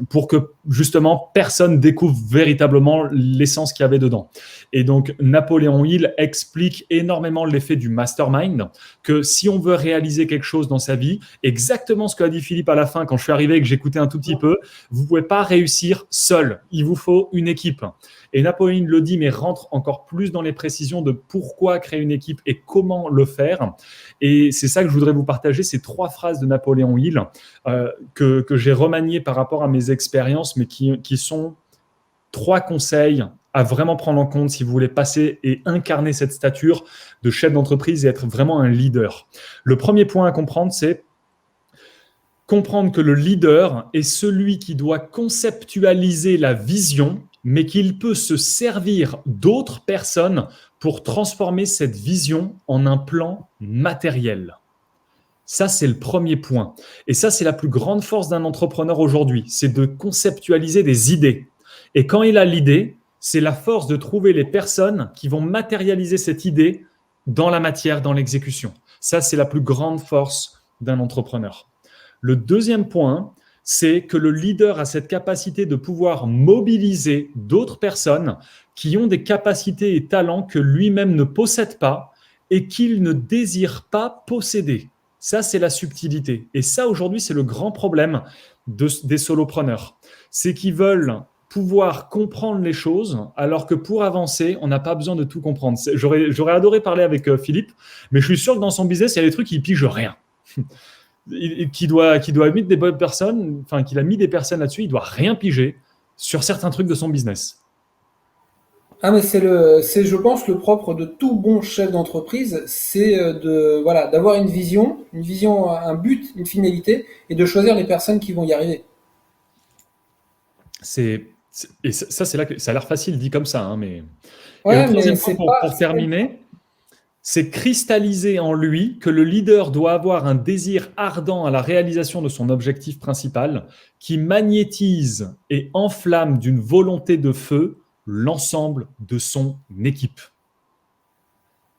pour que, justement, personne découvre véritablement l'essence qu'il y avait dedans. Et donc, Napoléon Hill explique énormément l'effet du mastermind, que si on veut réaliser quelque chose dans sa vie, exactement ce qu'a dit Philippe à la fin, quand je suis arrivé et que j'écoutais un tout petit peu, vous ne pouvez pas réussir seul. Il vous faut une équipe. Et Napoléon Hill le dit, mais rentre encore plus dans les précisions de pourquoi créer une équipe et comment le faire. Et c'est ça que je voudrais vous partager, ces 3 phrases de Napoléon Hill que j'ai remaniées par rapport à mes expériences, mais qui sont 3 conseils à vraiment prendre en compte si vous voulez passer et incarner cette stature de chef d'entreprise et être vraiment un leader. Le premier point à comprendre, c'est comprendre que le leader est celui qui doit conceptualiser la vision, mais qu'il peut se servir d'autres personnes pour transformer cette vision en un plan matériel. Ça, c'est le premier point. Et ça, c'est la plus grande force d'un entrepreneur aujourd'hui, c'est de conceptualiser des idées. Et quand il a l'idée, c'est la force de trouver les personnes qui vont matérialiser cette idée dans la matière, dans l'exécution. Ça, c'est la plus grande force d'un entrepreneur. Le deuxième point, c'est que le leader a cette capacité de pouvoir mobiliser d'autres personnes qui ont des capacités et talents que lui-même ne possède pas et qu'il ne désire pas posséder. Ça, c'est la subtilité. Et ça, aujourd'hui, c'est le grand problème des solopreneurs. C'est qu'ils veulent pouvoir comprendre les choses, alors que pour avancer, on n'a pas besoin de tout comprendre. J'aurais adoré parler avec Philippe, mais je suis sûr que dans son business, il y a des trucs qui ne pigent rien. Qui doit mettre des bonnes personnes, enfin, qu'il a mis des personnes là-dessus, il ne doit rien piger sur certains trucs de son business.
Ah, mais c'est, je pense, le propre de tout bon chef d'entreprise, c'est d'avoir une vision, un but, une finalité, et de choisir les personnes qui vont y arriver.
Et ça, c'est là que ça a l'air facile dit comme ça, hein, mais.
Ouais,
et le troisième point pour terminer, c'est cristalliser en lui que le leader doit avoir un désir ardent à la réalisation de son objectif principal qui magnétise et enflamme d'une volonté de feu l'ensemble de son équipe.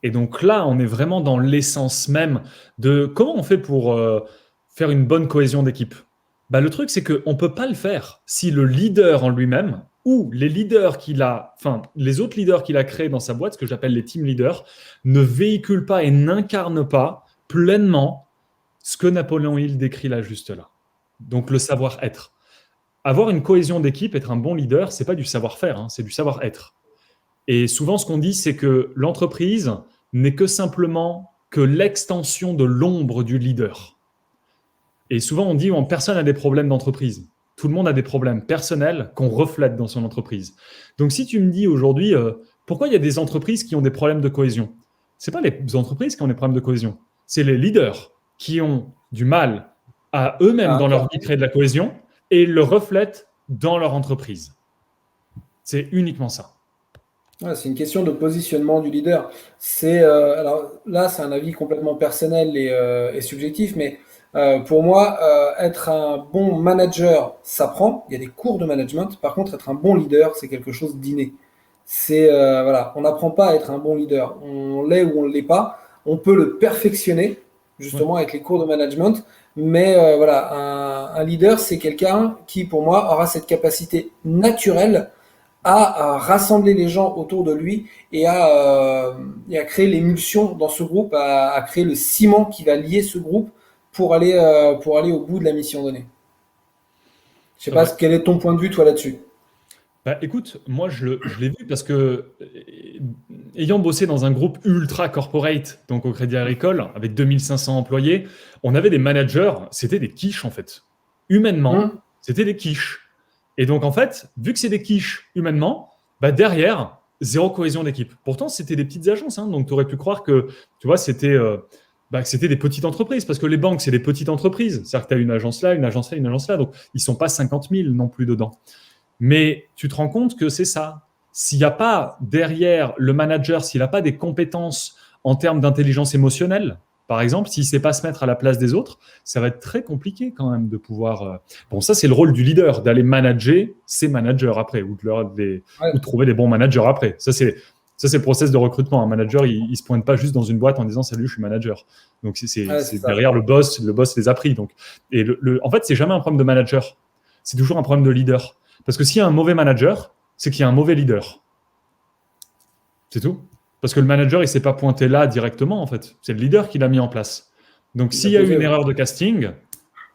Et donc là, on est vraiment dans l'essence même de comment on fait pour faire une bonne cohésion d'équipe. Le truc, c'est qu'on ne peut pas le faire si le leader en lui-même où les les autres leaders qu'il a créés dans sa boîte, ce que j'appelle les team leaders, ne véhiculent pas et n'incarnent pas pleinement ce que Napoléon Hill décrit là, juste là. Donc, le savoir-être. Avoir une cohésion d'équipe, être un bon leader, c'est pas du savoir-faire, hein, c'est du savoir-être. Et souvent, ce qu'on dit, c'est que l'entreprise n'est que simplement que l'extension de l'ombre du leader. Et souvent, on dit que personne n'a des problèmes d'entreprise. Tout le monde a des problèmes personnels qu'on reflète dans son entreprise. Donc, si tu me dis aujourd'hui, pourquoi il y a des entreprises qui ont des problèmes de cohésion ? Ce n'est pas les entreprises qui ont des problèmes de cohésion. C'est les leaders qui ont du mal à eux-mêmes dans leur vie créer de la cohésion et le reflètent dans leur entreprise. C'est uniquement ça.
Ouais, c'est une question de positionnement du leader. Alors là, c'est un avis complètement personnel et subjectif, mais pour moi, être un bon manager s'apprend. Il y a des cours de management. Par contre, être un bon leader, c'est quelque chose d'inné. Voilà, on n'apprend pas à être un bon leader. On l'est ou on ne l'est pas. On peut le perfectionner, justement, avec les cours de management. Mais voilà, un leader, c'est quelqu'un qui, pour moi, aura cette capacité naturelle à rassembler les gens autour de lui et à créer l'émulsion dans ce groupe, à créer le ciment qui va lier ce groupe pour aller au bout de la mission donnée. Je sais pas, quel est ton point de vue, toi, là-dessus ?
Bah, écoute, moi, je l'ai vu parce que, ayant bossé dans un groupe ultra corporate, donc au Crédit Agricole, avec 2500 employés, on avait des managers, c'était des quiches, en fait. Humainement, c'était des quiches. Et donc, en fait, vu que c'est des quiches humainement, bah derrière, zéro cohésion d'équipe. Pourtant, c'était des petites agences, hein, donc tu aurais pu croire que, tu vois, c'était des petites entreprises, parce que les banques, c'est des petites entreprises. C'est-à-dire que tu as une agence là, une agence là, une agence là, donc ils ne sont pas 50 000 non plus dedans. Mais tu te rends compte que c'est ça. S'il n'y a pas derrière le manager, s'il n'a pas des compétences en termes d'intelligence émotionnelle, par exemple, s'il ne sait pas se mettre à la place des autres, ça va être très compliqué quand même de pouvoir... Bon, ça, c'est le rôle du leader, d'aller manager ses managers après, ou de trouver les bons managers après. Ça, c'est le process de recrutement. Un manager, il ne se pointe pas juste dans une boîte en disant « Salut, je suis manager ». Donc, c'est derrière le boss les a pris. Donc. Et en fait, ce n'est jamais un problème de manager. C'est toujours un problème de leader. Parce que s'il y a un mauvais manager, c'est qu'il y a un mauvais leader. C'est tout. Parce que le manager, il ne s'est pas pointé là directement, en fait. C'est le leader qui l'a mis en place. Donc, s'il y a eu une erreur de casting,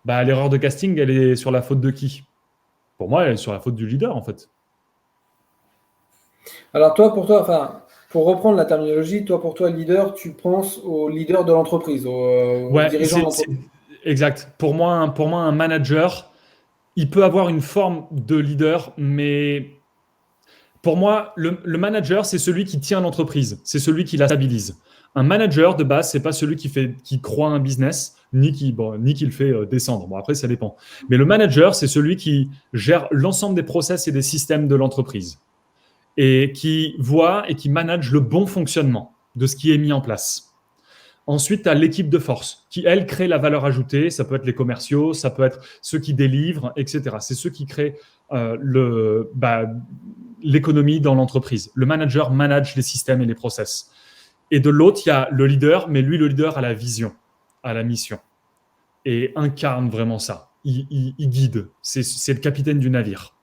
bah, l'erreur de casting, elle est sur la faute de qui ? Pour moi, elle est sur la faute du leader, en fait.
Alors, pour reprendre la terminologie, pour toi, leader, tu penses au leader de l'entreprise, au dirigeant de l'entreprise.
Exact. Pour moi, un manager, il peut avoir une forme de leader, mais... Pour moi, le manager, c'est celui qui tient l'entreprise, c'est celui qui la stabilise. Un manager, de base, c'est pas celui qui croit un business, ni qui le fait descendre. Bon, après, ça dépend. Mais le manager, c'est celui qui gère l'ensemble des process et des systèmes de l'entreprise et qui voit et qui manage le bon fonctionnement de ce qui est mis en place. Ensuite, tu as l'équipe de force qui, elle, crée la valeur ajoutée. Ça peut être les commerciaux, ça peut être ceux qui délivrent, etc. C'est ceux qui créent l'économie dans l'entreprise. Le manager manage les systèmes et les process. Et de l'autre, il y a le leader, mais lui, le leader a la vision, a la mission et incarne vraiment ça. Il guide. C'est le capitaine du navire.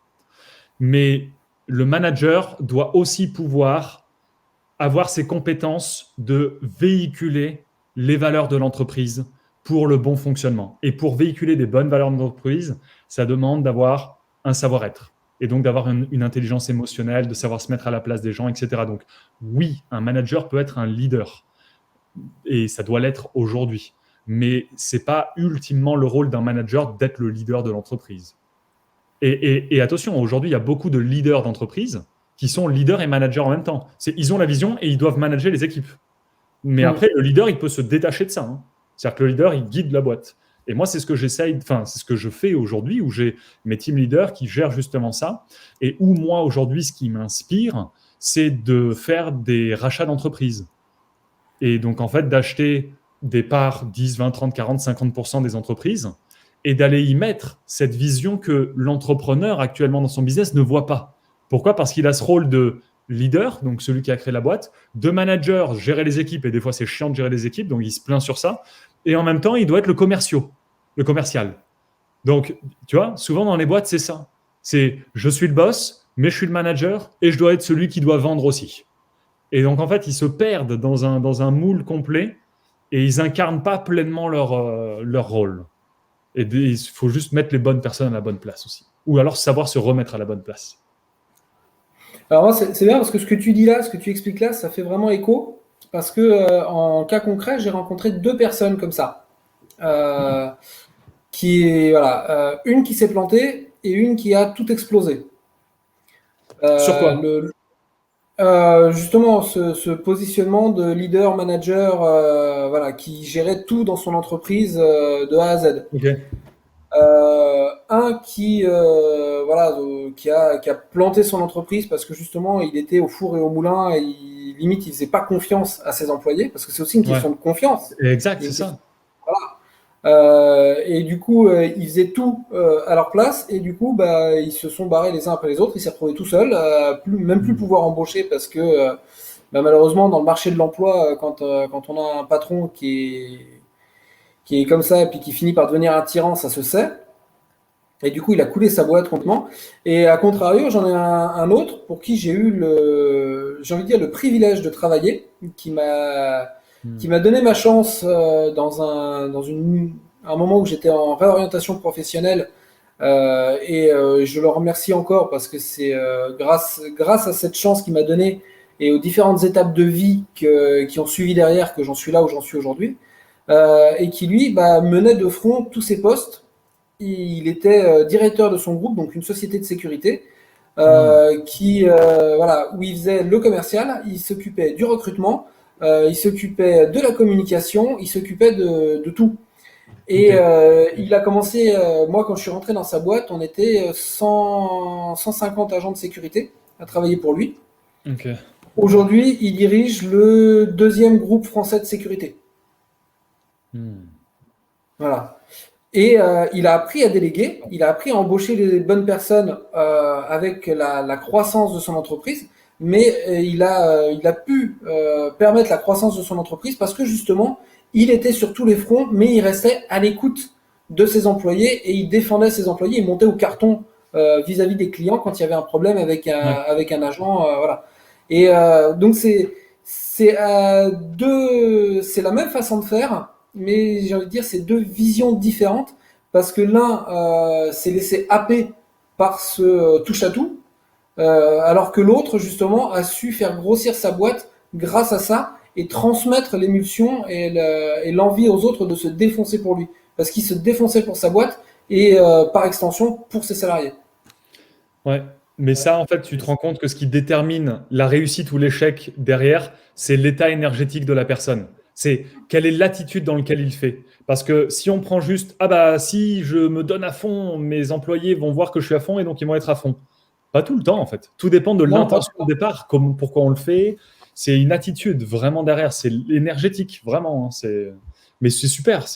Mais le manager doit aussi pouvoir avoir ses compétences de véhiculer les valeurs de l'entreprise pour le bon fonctionnement. Et pour véhiculer des bonnes valeurs de l'entreprise, ça demande d'avoir un savoir-être. Et donc d'avoir une intelligence émotionnelle, de savoir se mettre à la place des gens, etc. Donc oui, un manager peut être un leader. Et ça doit l'être aujourd'hui. Mais ce n'est pas ultimement le rôle d'un manager d'être le leader de l'entreprise. Et attention, aujourd'hui, il y a beaucoup de leaders d'entreprise qui sont leaders et managers en même temps. Ils ont la vision et ils doivent manager les équipes. Mais après, le leader, il peut se détacher de ça. Hein. C'est-à-dire que le leader, il guide la boîte. Et moi, c'est ce que c'est ce que je fais aujourd'hui, où j'ai mes team leaders qui gèrent justement ça. Et où moi, aujourd'hui, ce qui m'inspire, c'est de faire des rachats d'entreprises. Et donc, en fait, d'acheter des parts 10, 20, 30, 40, 50% des entreprises et d'aller y mettre cette vision que l'entrepreneur actuellement dans son business ne voit pas. Pourquoi ? Parce qu'il a ce rôle de leader, donc celui qui a créé la boîte, de manager, gérer les équipes, et des fois c'est chiant de gérer les équipes, donc il se plaint sur ça, et en même temps il doit être le commercial. Donc, tu vois, souvent dans les boîtes c'est ça, c'est je suis le boss, mais je suis le manager et je dois être celui qui doit vendre aussi. Et donc, en fait, ils se perdent dans un moule complet et ils incarnent pas pleinement leur rôle. Et il faut juste mettre les bonnes personnes à la bonne place aussi. Ou alors savoir se remettre à la bonne place.
Alors moi, c'est bien parce que ce que tu dis là, ce que tu expliques là, ça fait vraiment écho. Parce que en cas concret, j'ai rencontré 2 personnes comme ça. Euh, une qui s'est plantée et une qui a tout explosé.
Sur quoi?
Justement, ce positionnement de leader manager, qui gérait tout dans son entreprise de A à Z.
Ok.
Un qui a planté son entreprise parce que justement il était au four et au moulin et limite il faisait pas confiance à ses employés parce que c'est aussi une
Ouais.
question de confiance.
Exact, c'est ça.
Et du coup, ils faisaient tout à leur place et du coup, ils se sont barrés les uns après les autres. Il s'est retrouvé tout seul, même plus pouvoir embaucher parce que malheureusement, dans le marché de l'emploi, quand on a un patron qui est comme ça et puis qui finit par devenir un tyran, ça se sait. Et du coup, il a coulé sa boîte complètement. Et à contrario, j'en ai un autre pour qui j'ai eu j'ai envie de dire, le privilège de travailler, qui m'a donné ma chance un moment où j'étais en réorientation professionnelle. Je le remercie encore parce que c'est grâce à cette chance qu'il m'a donnée et aux différentes étapes de vie qui ont suivi derrière que j'en suis là où j'en suis aujourd'hui. Et qui lui menait de front tous ses postes. Il était directeur de son groupe, donc une société de sécurité, où il faisait le commercial, il s'occupait du recrutement, il s'occupait de la communication, il s'occupait de tout. Et il a commencé, moi quand je suis rentré dans sa boîte, on était 150 agents de sécurité à travailler pour lui.
Ok.
Aujourd'hui, il dirige le 2e groupe français de sécurité. Voilà. Et il a appris à déléguer, il a appris à embaucher les bonnes personnes avec la croissance de son entreprise, mais il a pu permettre la croissance de son entreprise parce que justement, il était sur tous les fronts, mais il restait à l'écoute de ses employés et il défendait ses employés, il montait au carton vis-à-vis des clients quand il y avait un problème avec un agent. Voilà. Et donc c'est la même façon de faire, mais j'ai envie de dire c'est 2 visions différentes parce que l'un s'est laissé happer par ce touche à tout, alors que l'autre justement a su faire grossir sa boîte grâce à ça et transmettre l'émulsion et l'envie aux autres de se défoncer pour lui parce qu'il se défonçait pour sa boîte et par extension pour ses salariés.
Ouais, mais ça, en fait, tu te rends compte que ce qui détermine la réussite ou l'échec derrière, c'est l'état énergétique de la personne. C'est quelle est l'attitude dans laquelle il fait. Parce que si on prend juste, ah bah si je me donne à fond, mes employés vont voir que je suis à fond et donc ils vont être à fond. Pas tout le temps, en fait. Tout dépend de l'intention au départ, pourquoi on le fait. C'est une attitude vraiment derrière, c'est énergétique, vraiment. Mais c'est super,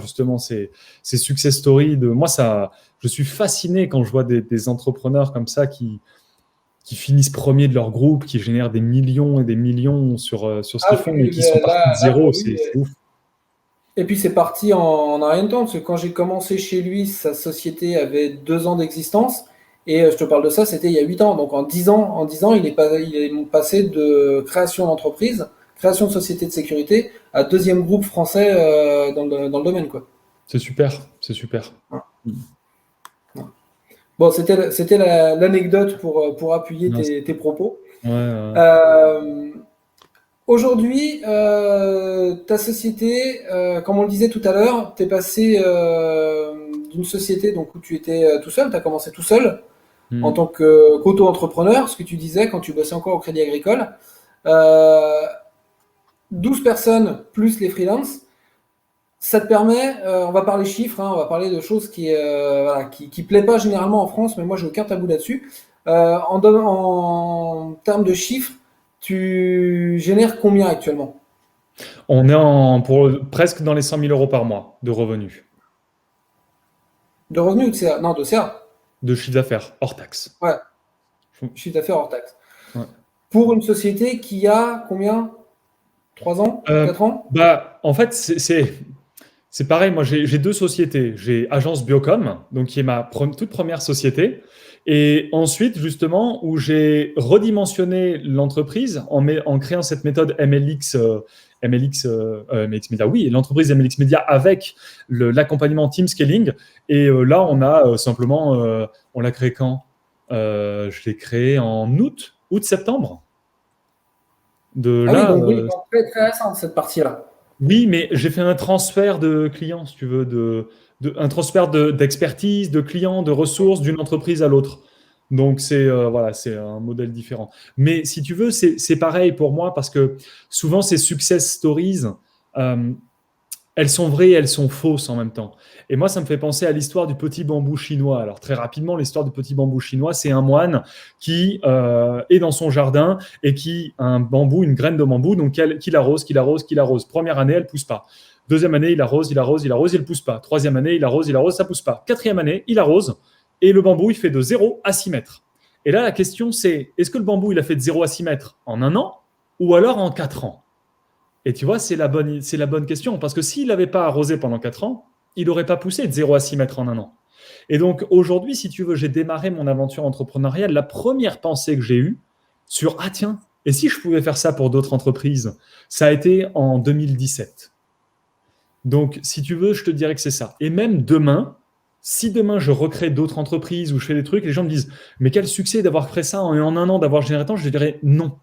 justement, ces success stories. Moi, je suis fasciné quand je vois des entrepreneurs comme ça qui finissent premiers de leur groupe, qui génèrent des millions et des millions sur ce qu'ils font et qui sont partis de zéro. C'est ouf.
Et puis c'est parti en un rien de temps, parce que quand j'ai commencé chez lui, sa société avait 2 ans d'existence. Et je te parle de ça, c'était il y a 8 ans. Donc en 10 ans, il est passé de création d'entreprise, création de société de sécurité, à 2e groupe français dans le domaine, quoi.
C'est super.
Bon, c'était l'anecdote pour appuyer tes propos.
Ouais.
Aujourd'hui, ta société, comme on le disait tout à l'heure, tu es passé d'une société donc, où tu étais tout seul, tu as commencé tout seul en tant qu'auto-entrepreneur, ce que tu disais quand tu bossais encore au Crédit Agricole. 12 personnes plus les freelances, ça te permet, on va parler chiffres, on va parler de choses qui plaît pas généralement en France, mais moi j'ai aucun tabou là-dessus. En termes de chiffres, tu génères combien actuellement?
On est presque dans les 100 000 euros par mois de revenus.
De revenus ou de CA? Non, de CA.
De chiffre d'affaires, hors taxe.
Ouais, chiffre d'affaires hors taxe.
Ouais.
Pour une société qui a combien? 3 ans? 4 ans?
En fait, C'est pareil, moi j'ai deux sociétés. J'ai Agence Biocom, donc qui est ma toute première société. Et ensuite, justement, où j'ai redimensionné l'entreprise en créant cette méthode MLX, MLX Media, oui, l'entreprise MLX Media avec l'accompagnement Team Scaling. Et là, on a simplement, on l'a créé quand Je l'ai créé en août-septembre.
Ah oui, donc oui, très, très récente cette partie-là.
Oui, mais j'ai fait un transfert de clients, si tu veux, un transfert d'expertise, de clients, de ressources d'une entreprise à l'autre. Donc, voilà, c'est un modèle différent. Mais si tu veux, c'est pareil pour moi parce que souvent, ces success stories, euh, elles sont vraies et elles sont fausses en même temps. Et moi, ça me fait penser à l'histoire du petit bambou chinois. Alors, très rapidement, l'histoire du petit bambou chinois, c'est un moine qui est dans son jardin et qui a un bambou, une graine de bambou, donc qu'il arrose, qu'il arrose, qu'il arrose. Première année, elle pousse pas. Deuxième année, il arrose, il arrose, il arrose, il pousse pas. Troisième année, il arrose, ça pousse pas. Quatrième année, il arrose et le bambou, il fait de 0 à 6 mètres. Et là, la question, c'est est-ce que le bambou, il a fait de 0 à 6 mètres en un an ou alors en 4 ans? Et tu vois, c'est la bonne question. Parce que s'il n'avait pas arrosé pendant 4 ans, il n'aurait pas poussé de 0 à 6 mètres en un an. Et donc, aujourd'hui, si tu veux, j'ai démarré mon aventure entrepreneuriale. La première pensée que j'ai eue sur « Ah tiens, et si je pouvais faire ça pour d'autres entreprises ?» Ça a été en 2017. Donc, si tu veux, je te dirais que c'est ça. Et même demain, si demain je recrée d'autres entreprises ou je fais des trucs, les gens me disent « Mais quel succès d'avoir créé ça en un an, d'avoir généré tant ?» Je dirais « Non. »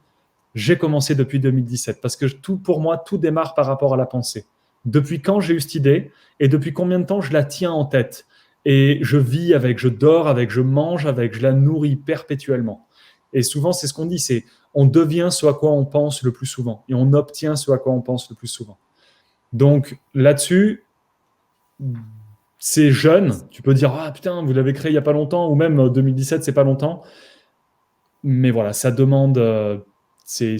J'ai commencé depuis 2017 parce que pour moi, tout démarre par rapport à la pensée. Depuis quand j'ai eu cette idée et depuis combien de temps je la tiens en tête. Et je vis avec, je dors avec, je mange avec, je la nourris perpétuellement. Et souvent, c'est ce qu'on dit, c'est on devient ce à quoi on pense le plus souvent et on obtient ce à quoi on pense le plus souvent. Donc là-dessus, c'est jeune. Tu peux dire, ah putain, vous l'avez créé il n'y a pas longtemps ou même 2017, c'est pas longtemps. Mais voilà, ça demande... c'est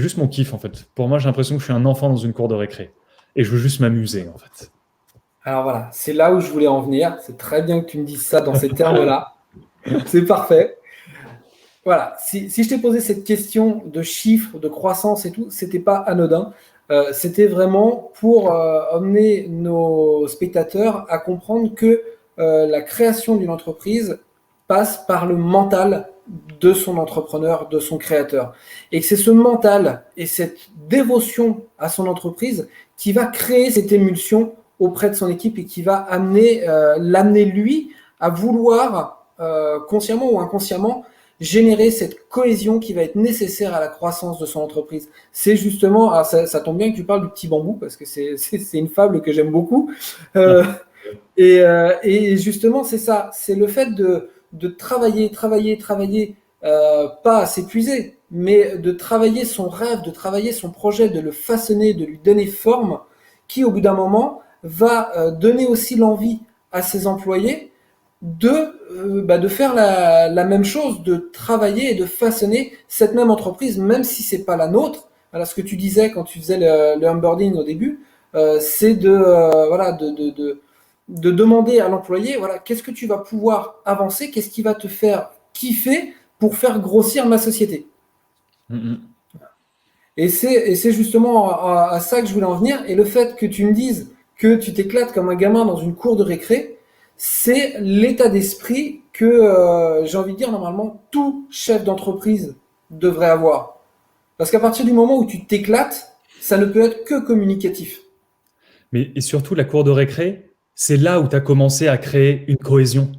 juste mon kiff, en fait. Pour moi, j'ai l'impression que je suis un enfant dans une cour de récré. Et je veux juste m'amuser, en fait.
Alors voilà, c'est là où je voulais en venir. C'est très bien que tu me dises ça dans ces termes-là. C'est parfait. Voilà, si je t'ai posé cette question de chiffres, de croissance et tout, c'était pas anodin. C'était vraiment pour amener nos spectateurs à comprendre que la création d'une entreprise passe par le mental de son entrepreneur, de son créateur. Et que c'est ce mental et cette dévotion à son entreprise qui va créer cette émulsion auprès de son équipe et qui va l'amener lui à vouloir, consciemment ou inconsciemment, générer cette cohésion qui va être nécessaire à la croissance de son entreprise. C'est justement, ça tombe bien que tu parles du petit bambou parce que c'est une fable que j'aime beaucoup. Et justement, c'est ça, c'est le fait de travailler, pas à s'épuiser, mais de travailler son rêve, de travailler son projet, de le façonner, de lui donner forme, qui au bout d'un moment va donner aussi l'envie à ses employés de faire la même chose, de travailler et de façonner cette même entreprise, même si c'est pas la nôtre. Alors, ce que tu disais quand tu faisais le onboarding au début, c'est de demander à l'employé, voilà, qu'est-ce que tu vas pouvoir avancer, qu'est-ce qui va te faire kiffer pour faire grossir ma société. Mm-hmm. Et c'est justement à ça que je voulais en venir. Et le fait que tu me dises que tu t'éclates comme un gamin dans une cour de récré, c'est l'état d'esprit que, j'ai envie de dire, normalement, tout chef d'entreprise devrait avoir. Parce qu'à partir du moment où tu t'éclates, ça ne peut être que communicatif.
Mais et surtout, la cour de récré, c'est là où tu as commencé à créer une cohésion.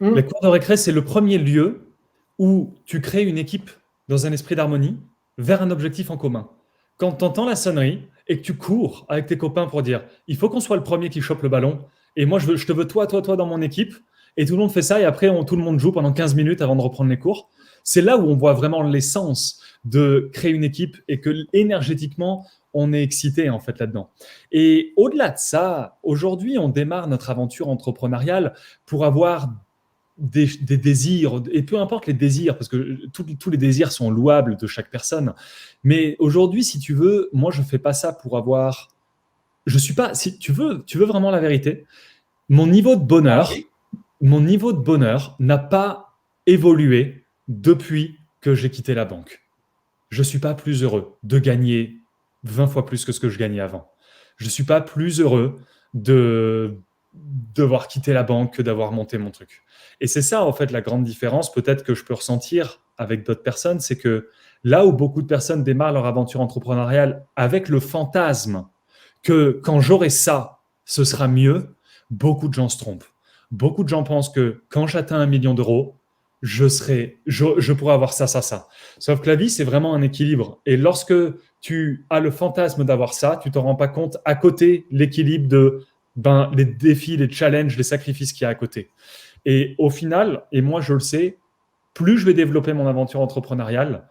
La cour de récré, c'est le premier lieu où tu crées une équipe dans un esprit d'harmonie vers un objectif en commun. Quand tu entends la sonnerie et que tu cours avec tes copains pour dire « il faut qu'on soit le premier qui chope le ballon et moi, je te veux toi dans mon équipe » et tout le monde fait ça et après, tout le monde joue pendant 15 minutes avant de reprendre les cours. C'est là où on voit vraiment l'essence de créer une équipe et que énergétiquement, on est excité en fait là-dedans. Et au-delà de ça, aujourd'hui, on démarre notre aventure entrepreneuriale pour avoir des désirs, et peu importe les désirs, parce que tous les désirs sont louables de chaque personne. Mais aujourd'hui, si tu veux, moi, je ne fais pas ça pour avoir... Je suis pas... Si tu veux vraiment la vérité, mon niveau de bonheur n'a pas évolué depuis que j'ai quitté la banque. Je ne suis pas plus heureux de gagner 20 fois plus que ce que je gagnais avant. Je ne suis pas plus heureux de devoir quitter la banque que d'avoir monté mon truc. Et c'est ça, en fait, la grande différence, peut-être que je peux ressentir avec d'autres personnes, c'est que là où beaucoup de personnes démarrent leur aventure entrepreneuriale avec le fantasme que quand j'aurai ça, ce sera mieux, beaucoup de gens se trompent. Beaucoup de gens pensent que quand j'atteins 1 million d'euros, je pourrais avoir ça, ça, ça. Sauf que la vie, c'est vraiment un équilibre. Et lorsque tu as le fantasme d'avoir ça, tu ne te rends pas compte à côté l'équilibre de les défis, les challenges, les sacrifices qu'il y a à côté. Et au final, et moi je le sais, plus je vais développer mon aventure entrepreneuriale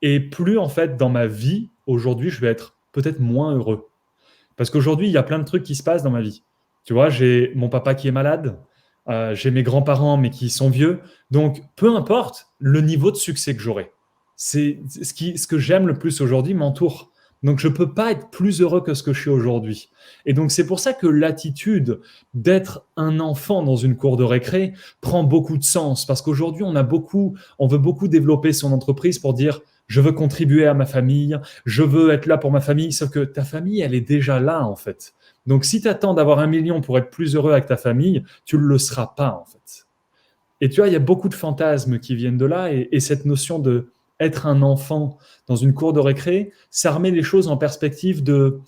et plus en fait dans ma vie, aujourd'hui, je vais être peut-être moins heureux. Parce qu'aujourd'hui, il y a plein de trucs qui se passent dans ma vie. Tu vois, j'ai mon papa qui est malade, j'ai mes grands-parents mais qui sont vieux. Donc, peu importe le niveau de succès que j'aurai, c'est ce que j'aime le plus aujourd'hui m'entoure. Donc, je ne peux pas être plus heureux que ce que je suis aujourd'hui. Et donc, c'est pour ça que l'attitude d'être un enfant dans une cour de récré prend beaucoup de sens. Parce qu'aujourd'hui, on veut beaucoup développer son entreprise pour dire je veux contribuer à ma famille, je veux être là pour ma famille. Sauf que ta famille, elle est déjà là, en fait. Donc, si tu attends d'avoir 1 million pour être plus heureux avec ta famille, tu ne le seras pas, en fait. Et tu vois, il y a beaucoup de fantasmes qui viennent de là. Et cette notion de être un enfant dans une cour de récré, ça remet les choses en perspective de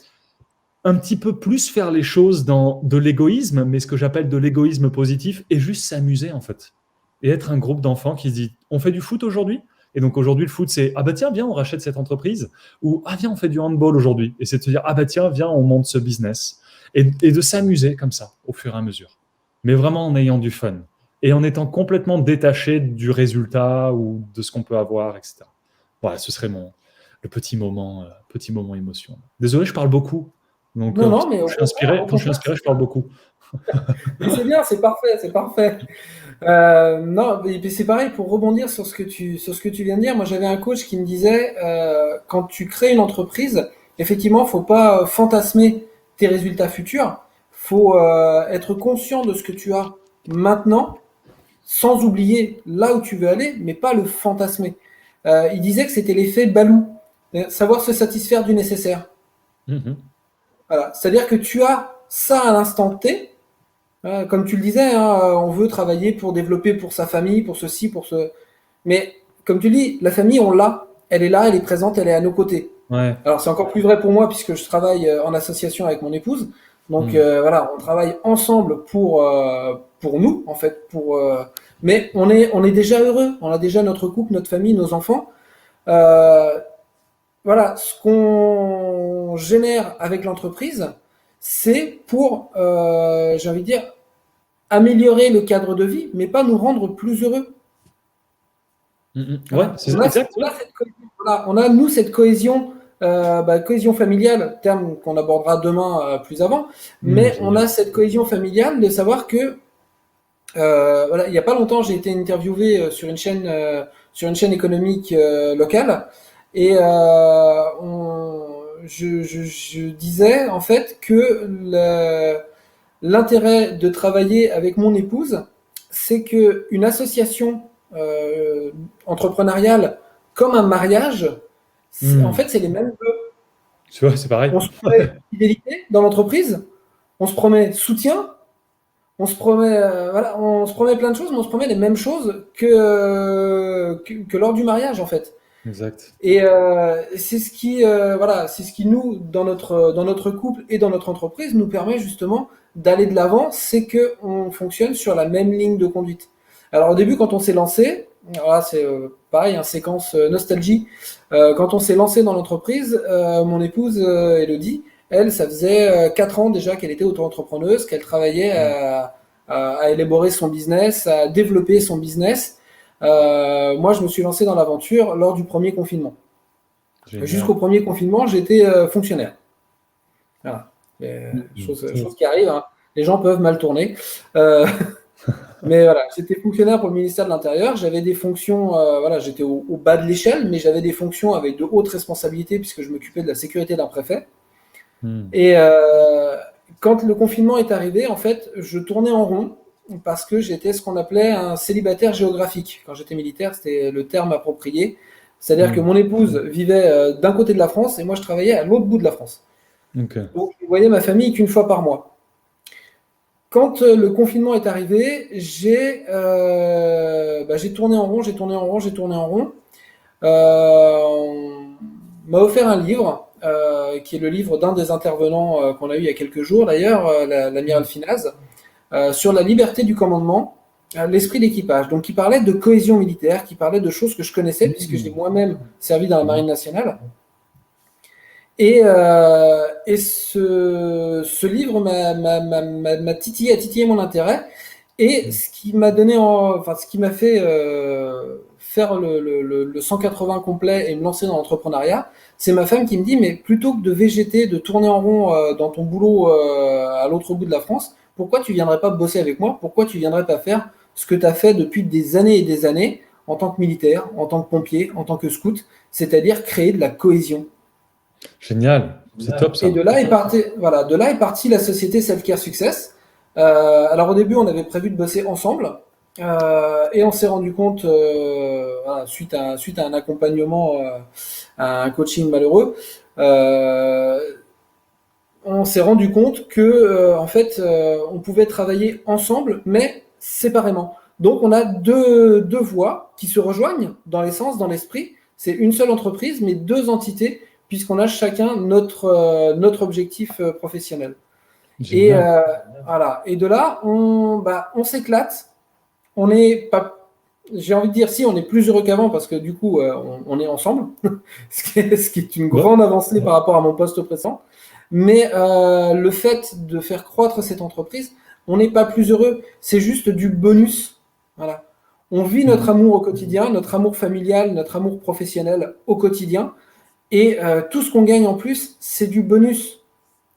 un petit peu plus faire les choses dans de l'égoïsme, mais ce que j'appelle de l'égoïsme positif, et juste s'amuser, en fait. Et être un groupe d'enfants qui se dit, on fait du foot aujourd'hui ? Et donc aujourd'hui, le foot, c'est, ah bah tiens, viens, on rachète cette entreprise. Ou, ah viens, on fait du handball aujourd'hui. Et c'est de se dire, ah bah tiens, viens, on monte ce business. Et de s'amuser comme ça, au fur et à mesure. Mais vraiment en ayant du fun. Et en étant complètement détaché du résultat ou de ce qu'on peut avoir, etc. Voilà, ce serait le petit moment émotion. Désolé, je parle beaucoup. Donc,
Non, mais
quand je suis inspiré, je parle beaucoup.
Mais c'est bien, c'est parfait, c'est parfait. Non, mais c'est pareil pour rebondir sur ce que tu viens de dire. Moi, j'avais un coach qui me disait, quand tu crées une entreprise, effectivement, faut pas fantasmer tes résultats futurs. Faut être conscient de ce que tu as maintenant, sans oublier là où tu veux aller, mais pas le fantasmer. Il disait que c'était l'effet Balou, savoir se satisfaire du nécessaire.
Mhm.
Voilà, c'est-à-dire que tu as ça à l'instant T. Comme tu le disais, hein, on veut travailler pour développer pour sa famille, pour ceci, pour ce. Mais comme tu le dis, la famille, on l'a. Elle est là, elle est présente, elle est à nos côtés.
Ouais.
Alors c'est encore plus vrai pour moi puisque je travaille en association avec mon épouse. Donc voilà, on travaille ensemble pour nous en fait. Mais on est déjà heureux. On a déjà notre couple, notre famille, nos enfants. Voilà, ce qu'on génère avec l'entreprise, c'est pour, j'ai envie de dire, améliorer le cadre de vie, mais pas nous rendre plus heureux.
Ouais, c'est exact.
On a, nous, cette cohésion, cohésion familiale, terme qu'on abordera demain plus avant, mais on a cette cohésion familiale de savoir que, voilà, il n'y a pas longtemps, j'ai été interviewé sur une chaîne économique locale, et je disais en fait que l'intérêt de travailler avec mon épouse, c'est que une association entrepreneuriale comme un mariage, en fait, c'est les mêmes vœux.
Tu vois, c'est pareil.
On se promet fidélité dans l'entreprise, on se promet soutien, on se promet, on se promet plein de choses, mais on se promet les mêmes choses que lors du mariage, en fait.
Exact.
Et c'est ce qui, c'est ce qui nous, dans notre couple et dans notre entreprise, nous permet justement d'aller de l'avant, c'est que on fonctionne sur la même ligne de conduite. Alors au début, quand on s'est lancé, voilà, c'est pareil, séquence nostalgie. Quand on s'est lancé dans l'entreprise, mon épouse Elodie, elle, ça faisait 4 ans déjà qu'elle était auto-entrepreneuse, qu'elle travaillait à élaborer son business, à développer son business. Moi, je me suis lancé dans l'aventure lors du premier confinement. Jusqu'au premier confinement, j'étais fonctionnaire. Voilà. Chose qui arrive, hein. Les gens peuvent mal tourner. Mais voilà, j'étais fonctionnaire pour le ministère de l'Intérieur. J'avais des fonctions, j'étais au bas de l'échelle, mais j'avais des fonctions avec de hautes responsabilités puisque je m'occupais de la sécurité d'un préfet. Et quand le confinement est arrivé, en fait, je tournais en rond parce que j'étais ce qu'on appelait un célibataire géographique. Quand j'étais militaire, c'était le terme approprié. C'est-à-dire que mon épouse vivait d'un côté de la France et moi, je travaillais à l'autre bout de la France.
Ok.
Donc, je voyais ma famille qu'une fois par mois. Quand le confinement est arrivé, j'ai tourné en rond, j'ai tourné en rond, j'ai tourné en rond. On m'a offert un livre, qui est le livre d'un des intervenants qu'on a eu il y a quelques jours d'ailleurs, l'amiral Finaz, sur la liberté du commandement, l'esprit d'équipage. Donc, qui parlait de cohésion militaire, qui parlait de choses que je connaissais, puisque j'ai moi-même servi dans la Marine nationale. Et ce livre m'a titillé, a titillé mon intérêt. Et ce qui m'a ce qui m'a fait faire le 180 complet et me lancer dans l'entrepreneuriat, c'est ma femme qui me dit, mais plutôt que de végéter, de tourner en rond dans ton boulot à l'autre bout de la France, pourquoi tu viendrais pas bosser avec moi? Pourquoi tu viendrais pas faire ce que tu as fait depuis des années et des années en tant que militaire, en tant que pompier, en tant que scout, c'est-à-dire créer de la cohésion.
Génial, c'est top ça.
Et de là est partie la société Self-Care Success. Alors au début, on avait prévu de bosser ensemble, et on s'est rendu compte, suite à un accompagnement, à un coaching malheureux, on s'est rendu compte que en fait, on pouvait travailler ensemble, mais séparément. Donc on a deux voies qui se rejoignent dans l'essence, dans l'esprit. C'est une seule entreprise, mais deux entités, puisqu'on a chacun notre objectif professionnel. Et voilà. Et de là, on s'éclate. On est pas, j'ai envie de dire, si on est plus heureux qu'avant parce que du coup, on est ensemble, ce qui est une grande avancée par rapport à mon poste précédent. Mais le fait de faire croître cette entreprise, on n'est pas plus heureux. C'est juste du bonus. Voilà. On vit notre amour au quotidien, notre amour familial, notre amour professionnel au quotidien. Et tout ce qu'on gagne en plus, c'est du bonus.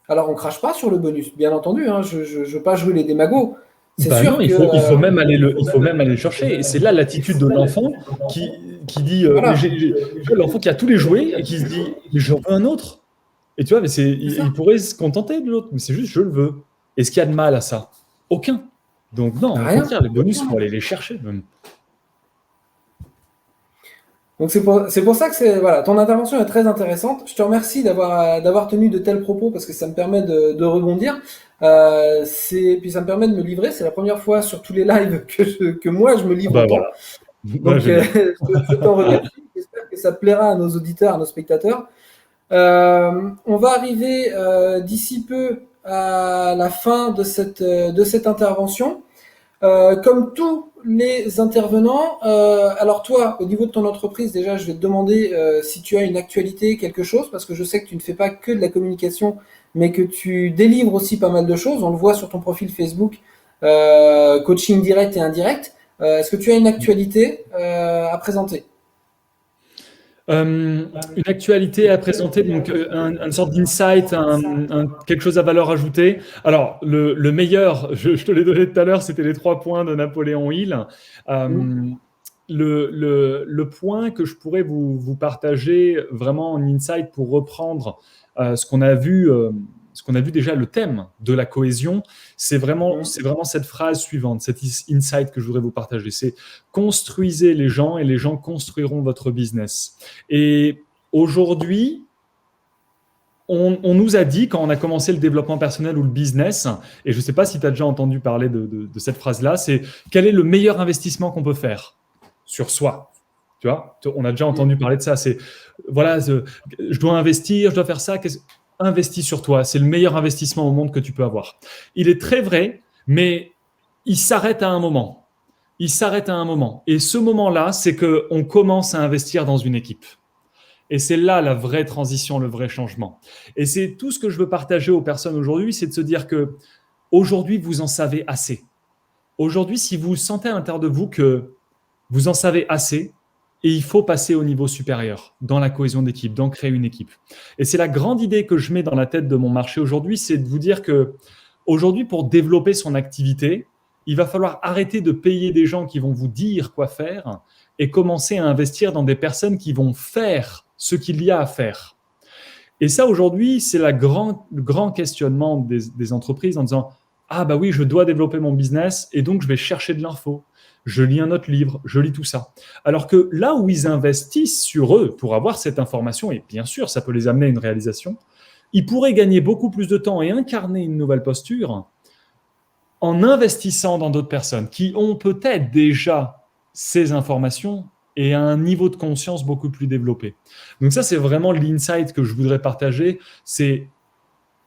Alors, on crache pas sur le bonus, bien entendu. Hein, je ne veux pas jouer les démagos. C'est sûr
non,
que
il faut même aller le chercher. Et c'est là l'attitude de l'enfant qui dit,
voilà.
l'enfant qui a tous les jouets et qui se dit, mais j'en veux un autre. Et tu vois, mais il pourrait se contenter de l'autre, mais c'est juste, je le veux. Est-ce qu'il y a de mal à ça? Aucun. Donc non, au contraire, les bonus, il faut aller les chercher même.
Donc c'est pour ça que voilà, ton intervention est très intéressante. Je te remercie d'avoir tenu de tels propos parce que ça me permet de rebondir. Puis ça me permet de me livrer. C'est la première fois sur tous les lives que moi je me livre autant.
Voilà.
Donc je t'en remercie. J'espère que ça plaira à nos auditeurs, à nos spectateurs. On va arriver d'ici peu à la fin de cette intervention. Comme tous les intervenants, alors toi, au niveau de ton entreprise, déjà, je vais te demander si tu as une actualité, quelque chose, parce que je sais que tu ne fais pas que de la communication, mais que tu délivres aussi pas mal de choses. On le voit sur ton profil Facebook, coaching direct et indirect. Est-ce que tu as une actualité à présenter?
Une actualité à présenter, donc une sorte d'insight, quelque chose à valeur ajoutée. Alors, le meilleur, je te l'ai donné tout à l'heure, c'était les 3 points de Napoléon Hill. Le point que je pourrais vous partager vraiment en insight pour reprendre ce qu'on a vu déjà, le thème de la cohésion, c'est vraiment cette phrase suivante, cet insight que je voudrais vous partager. C'est construisez les gens et les gens construiront votre business. Et aujourd'hui, on nous a dit, quand on a commencé le développement personnel ou le business, et je ne sais pas si tu as déjà entendu parler de cette phrase-là, c'est quel est le meilleur investissement qu'on peut faire sur soi? Tu vois, on a déjà entendu parler de ça. C'est, voilà, je dois investir, je dois faire ça. Investis sur toi. C'est le meilleur investissement au monde que tu peux avoir. Il est très vrai, mais il s'arrête à un moment. Il s'arrête à un moment. Et ce moment-là, c'est qu'on commence à investir dans une équipe. Et c'est là la vraie transition, le vrai changement. Et c'est tout ce que je veux partager aux personnes aujourd'hui, c'est de se dire que aujourd'hui, vous en savez assez. Aujourd'hui, si vous sentez à l'intérieur de vous que vous en savez assez, et il faut passer au niveau supérieur, dans la cohésion d'équipe, dans créer une équipe. Et c'est la grande idée que je mets dans la tête de mon marché aujourd'hui, c'est de vous dire que aujourd'hui, pour développer son activité, il va falloir arrêter de payer des gens qui vont vous dire quoi faire et commencer à investir dans des personnes qui vont faire ce qu'il y a à faire. Et ça, aujourd'hui, c'est le grand questionnement des entreprises en disant « Ah bah oui, je dois développer mon business et donc je vais chercher de l'info. Je lis un autre livre, je lis tout ça. » Alors que là où ils investissent sur eux pour avoir cette information, et bien sûr, ça peut les amener à une réalisation, il pourrait gagner beaucoup plus de temps et incarner une nouvelle posture en investissant dans d'autres personnes qui ont peut-être déjà ces informations et à un niveau de conscience beaucoup plus développé. Donc ça, c'est vraiment l'insight que je voudrais partager. C'est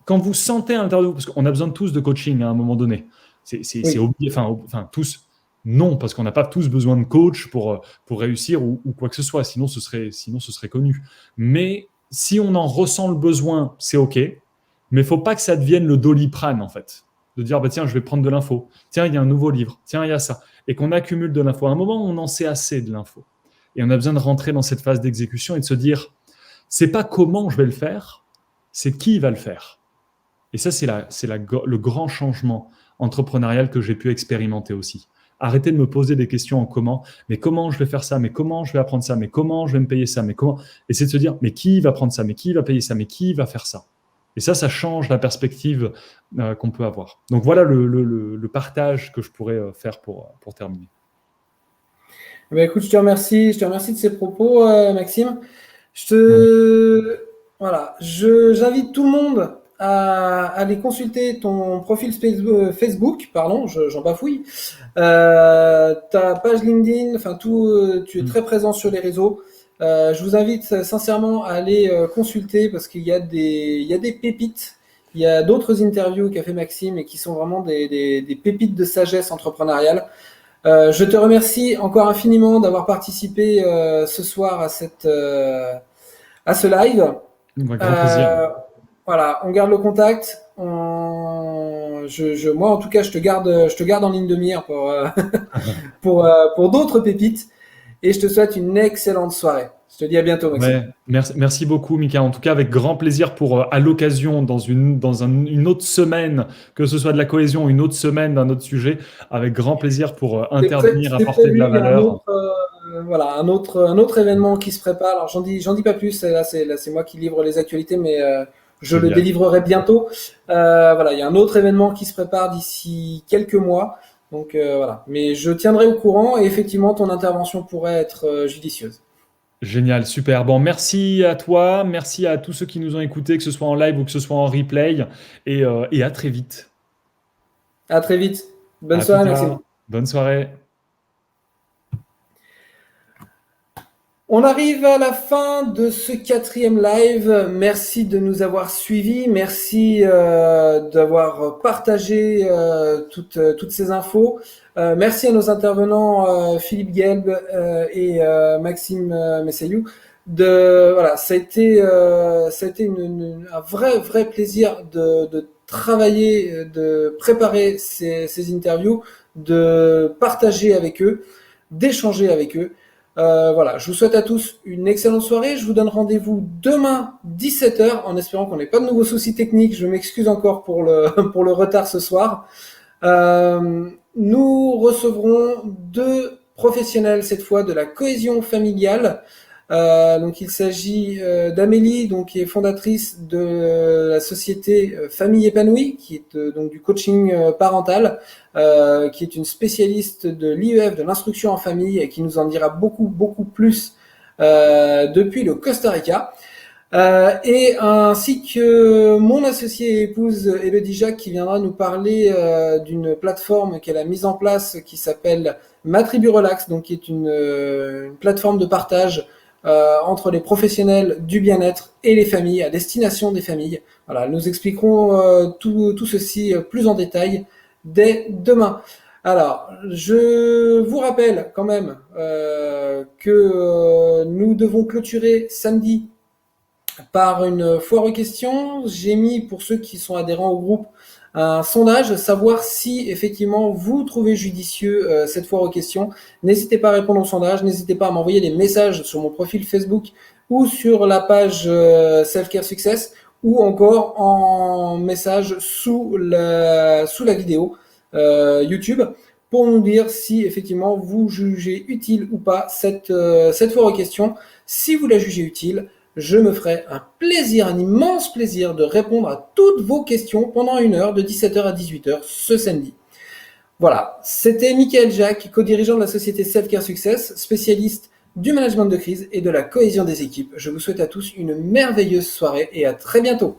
quand vous sentez à l'intérieur de vous, parce qu'on a besoin tous de coaching à un moment donné. C'est obligé, enfin tous, non, parce qu'on n'a pas tous besoin de coach pour réussir ou quoi que ce soit, sinon ce serait connu. Mais si on en ressent le besoin, c'est OK, mais il ne faut pas que ça devienne le Doliprane, en fait. De dire, tiens, je vais prendre de l'info. Tiens, il y a un nouveau livre. Tiens, il y a ça. Et qu'on accumule de l'info. À un moment, on en sait assez de l'info. Et on a besoin de rentrer dans cette phase d'exécution et de se dire, c'est pas comment je vais le faire, c'est qui va le faire. Et ça, c'est le grand changement entrepreneurial que j'ai pu expérimenter aussi. Arrêtez de me poser des questions en comment, mais comment je vais faire ça, mais comment je vais apprendre ça, mais comment je vais me payer ça, mais comment. Et c'est de se dire, mais qui va prendre ça, mais qui va payer ça, mais qui va faire ça. Et ça change la perspective qu'on peut avoir. Donc voilà le partage que je pourrais faire pour terminer.
Écoute, je te remercie de ces propos, Maxime. Voilà, j'invite tout le monde à aller consulter ton profil Facebook, pardon, j'en bafouille, ta page LinkedIn, enfin tout, tu es très présent sur les réseaux. Je vous invite sincèrement à aller consulter parce qu'il y a des pépites. Il y a d'autres interviews qu'a fait Maxime et qui sont vraiment des pépites de sagesse entrepreneuriale. Je te remercie encore infiniment d'avoir participé ce soir à ce live.
Grand plaisir.
Voilà, on garde le contact. Moi, en tout cas, je te garde en ligne de mire pour d'autres pépites. Et je te souhaite une excellente soirée. Je te dis à bientôt, Maxime.
Ouais, merci beaucoup, Mika. En tout cas, avec grand plaisir à l'occasion, dans une autre semaine, que ce soit de la cohésion, une autre semaine d'un autre sujet, avec grand plaisir pour intervenir, apporter de la valeur.
Voilà, un autre événement qui se prépare. Alors, j'en dis pas plus. Là, c'est moi qui livre les actualités, mais je le délivrerai bientôt. Voilà, il y a un autre événement qui se prépare d'ici quelques mois. Donc voilà, mais je tiendrai au courant et effectivement ton intervention pourrait être judicieuse.
Génial, super. Bon, merci à toi, merci à tous ceux qui nous ont écoutés, que ce soit en live ou que ce soit en replay, et à très vite.
À très vite. Bonne soirée, Maxime.
Bonne soirée.
On arrive à la fin de ce 4e live. Merci de nous avoir suivis. Merci d'avoir partagé toutes ces infos. Merci à nos intervenants Philippe Gelb et Maxime Messayou. Voilà, ça a été un vrai plaisir de travailler, de préparer ces interviews, de partager avec eux, d'échanger avec eux. Voilà, je vous souhaite à tous une excellente soirée. Je vous donne rendez-vous demain 17h en espérant qu'on n'ait pas de nouveaux soucis techniques. Je m'excuse encore pour le retard ce soir. Nous recevrons 2 professionnels cette fois de la cohésion familiale. Donc il s'agit d'Amélie, donc qui est fondatrice de la société Famille Épanouie, qui est donc du coaching parental, qui est une spécialiste de l'IEF, de l'instruction en famille, et qui nous en dira beaucoup plus depuis le Costa Rica. Et ainsi que mon associé et épouse Elodie Jacques, qui viendra nous parler d'une plateforme qu'elle a mise en place qui s'appelle Ma Tribu Relax, donc qui est une plateforme de partage entre les professionnels du bien-être et les familles, à destination des familles. Voilà, nous expliquerons tout ceci plus en détail dès demain. Alors, je vous rappelle quand même que nous devons clôturer samedi par une foire aux questions. J'ai mis, pour ceux qui sont adhérents au groupe, un sondage, savoir si effectivement vous trouvez judicieux cette foire aux questions. N'hésitez pas à répondre au sondage, n'hésitez pas à m'envoyer des messages sur mon profil Facebook ou sur la page Self Care Success, ou encore en message sous la vidéo YouTube, pour nous dire si effectivement vous jugez utile ou pas cette foire aux questions. Si vous la jugez utile, je me ferai un immense plaisir de répondre à toutes vos questions pendant 1 heure de 17h à 18h ce samedi. Voilà, c'était Michael Jacques, co-dirigeant de la société Self Care Success, spécialiste du management de crise et de la cohésion des équipes. Je vous souhaite à tous une merveilleuse soirée et à très bientôt.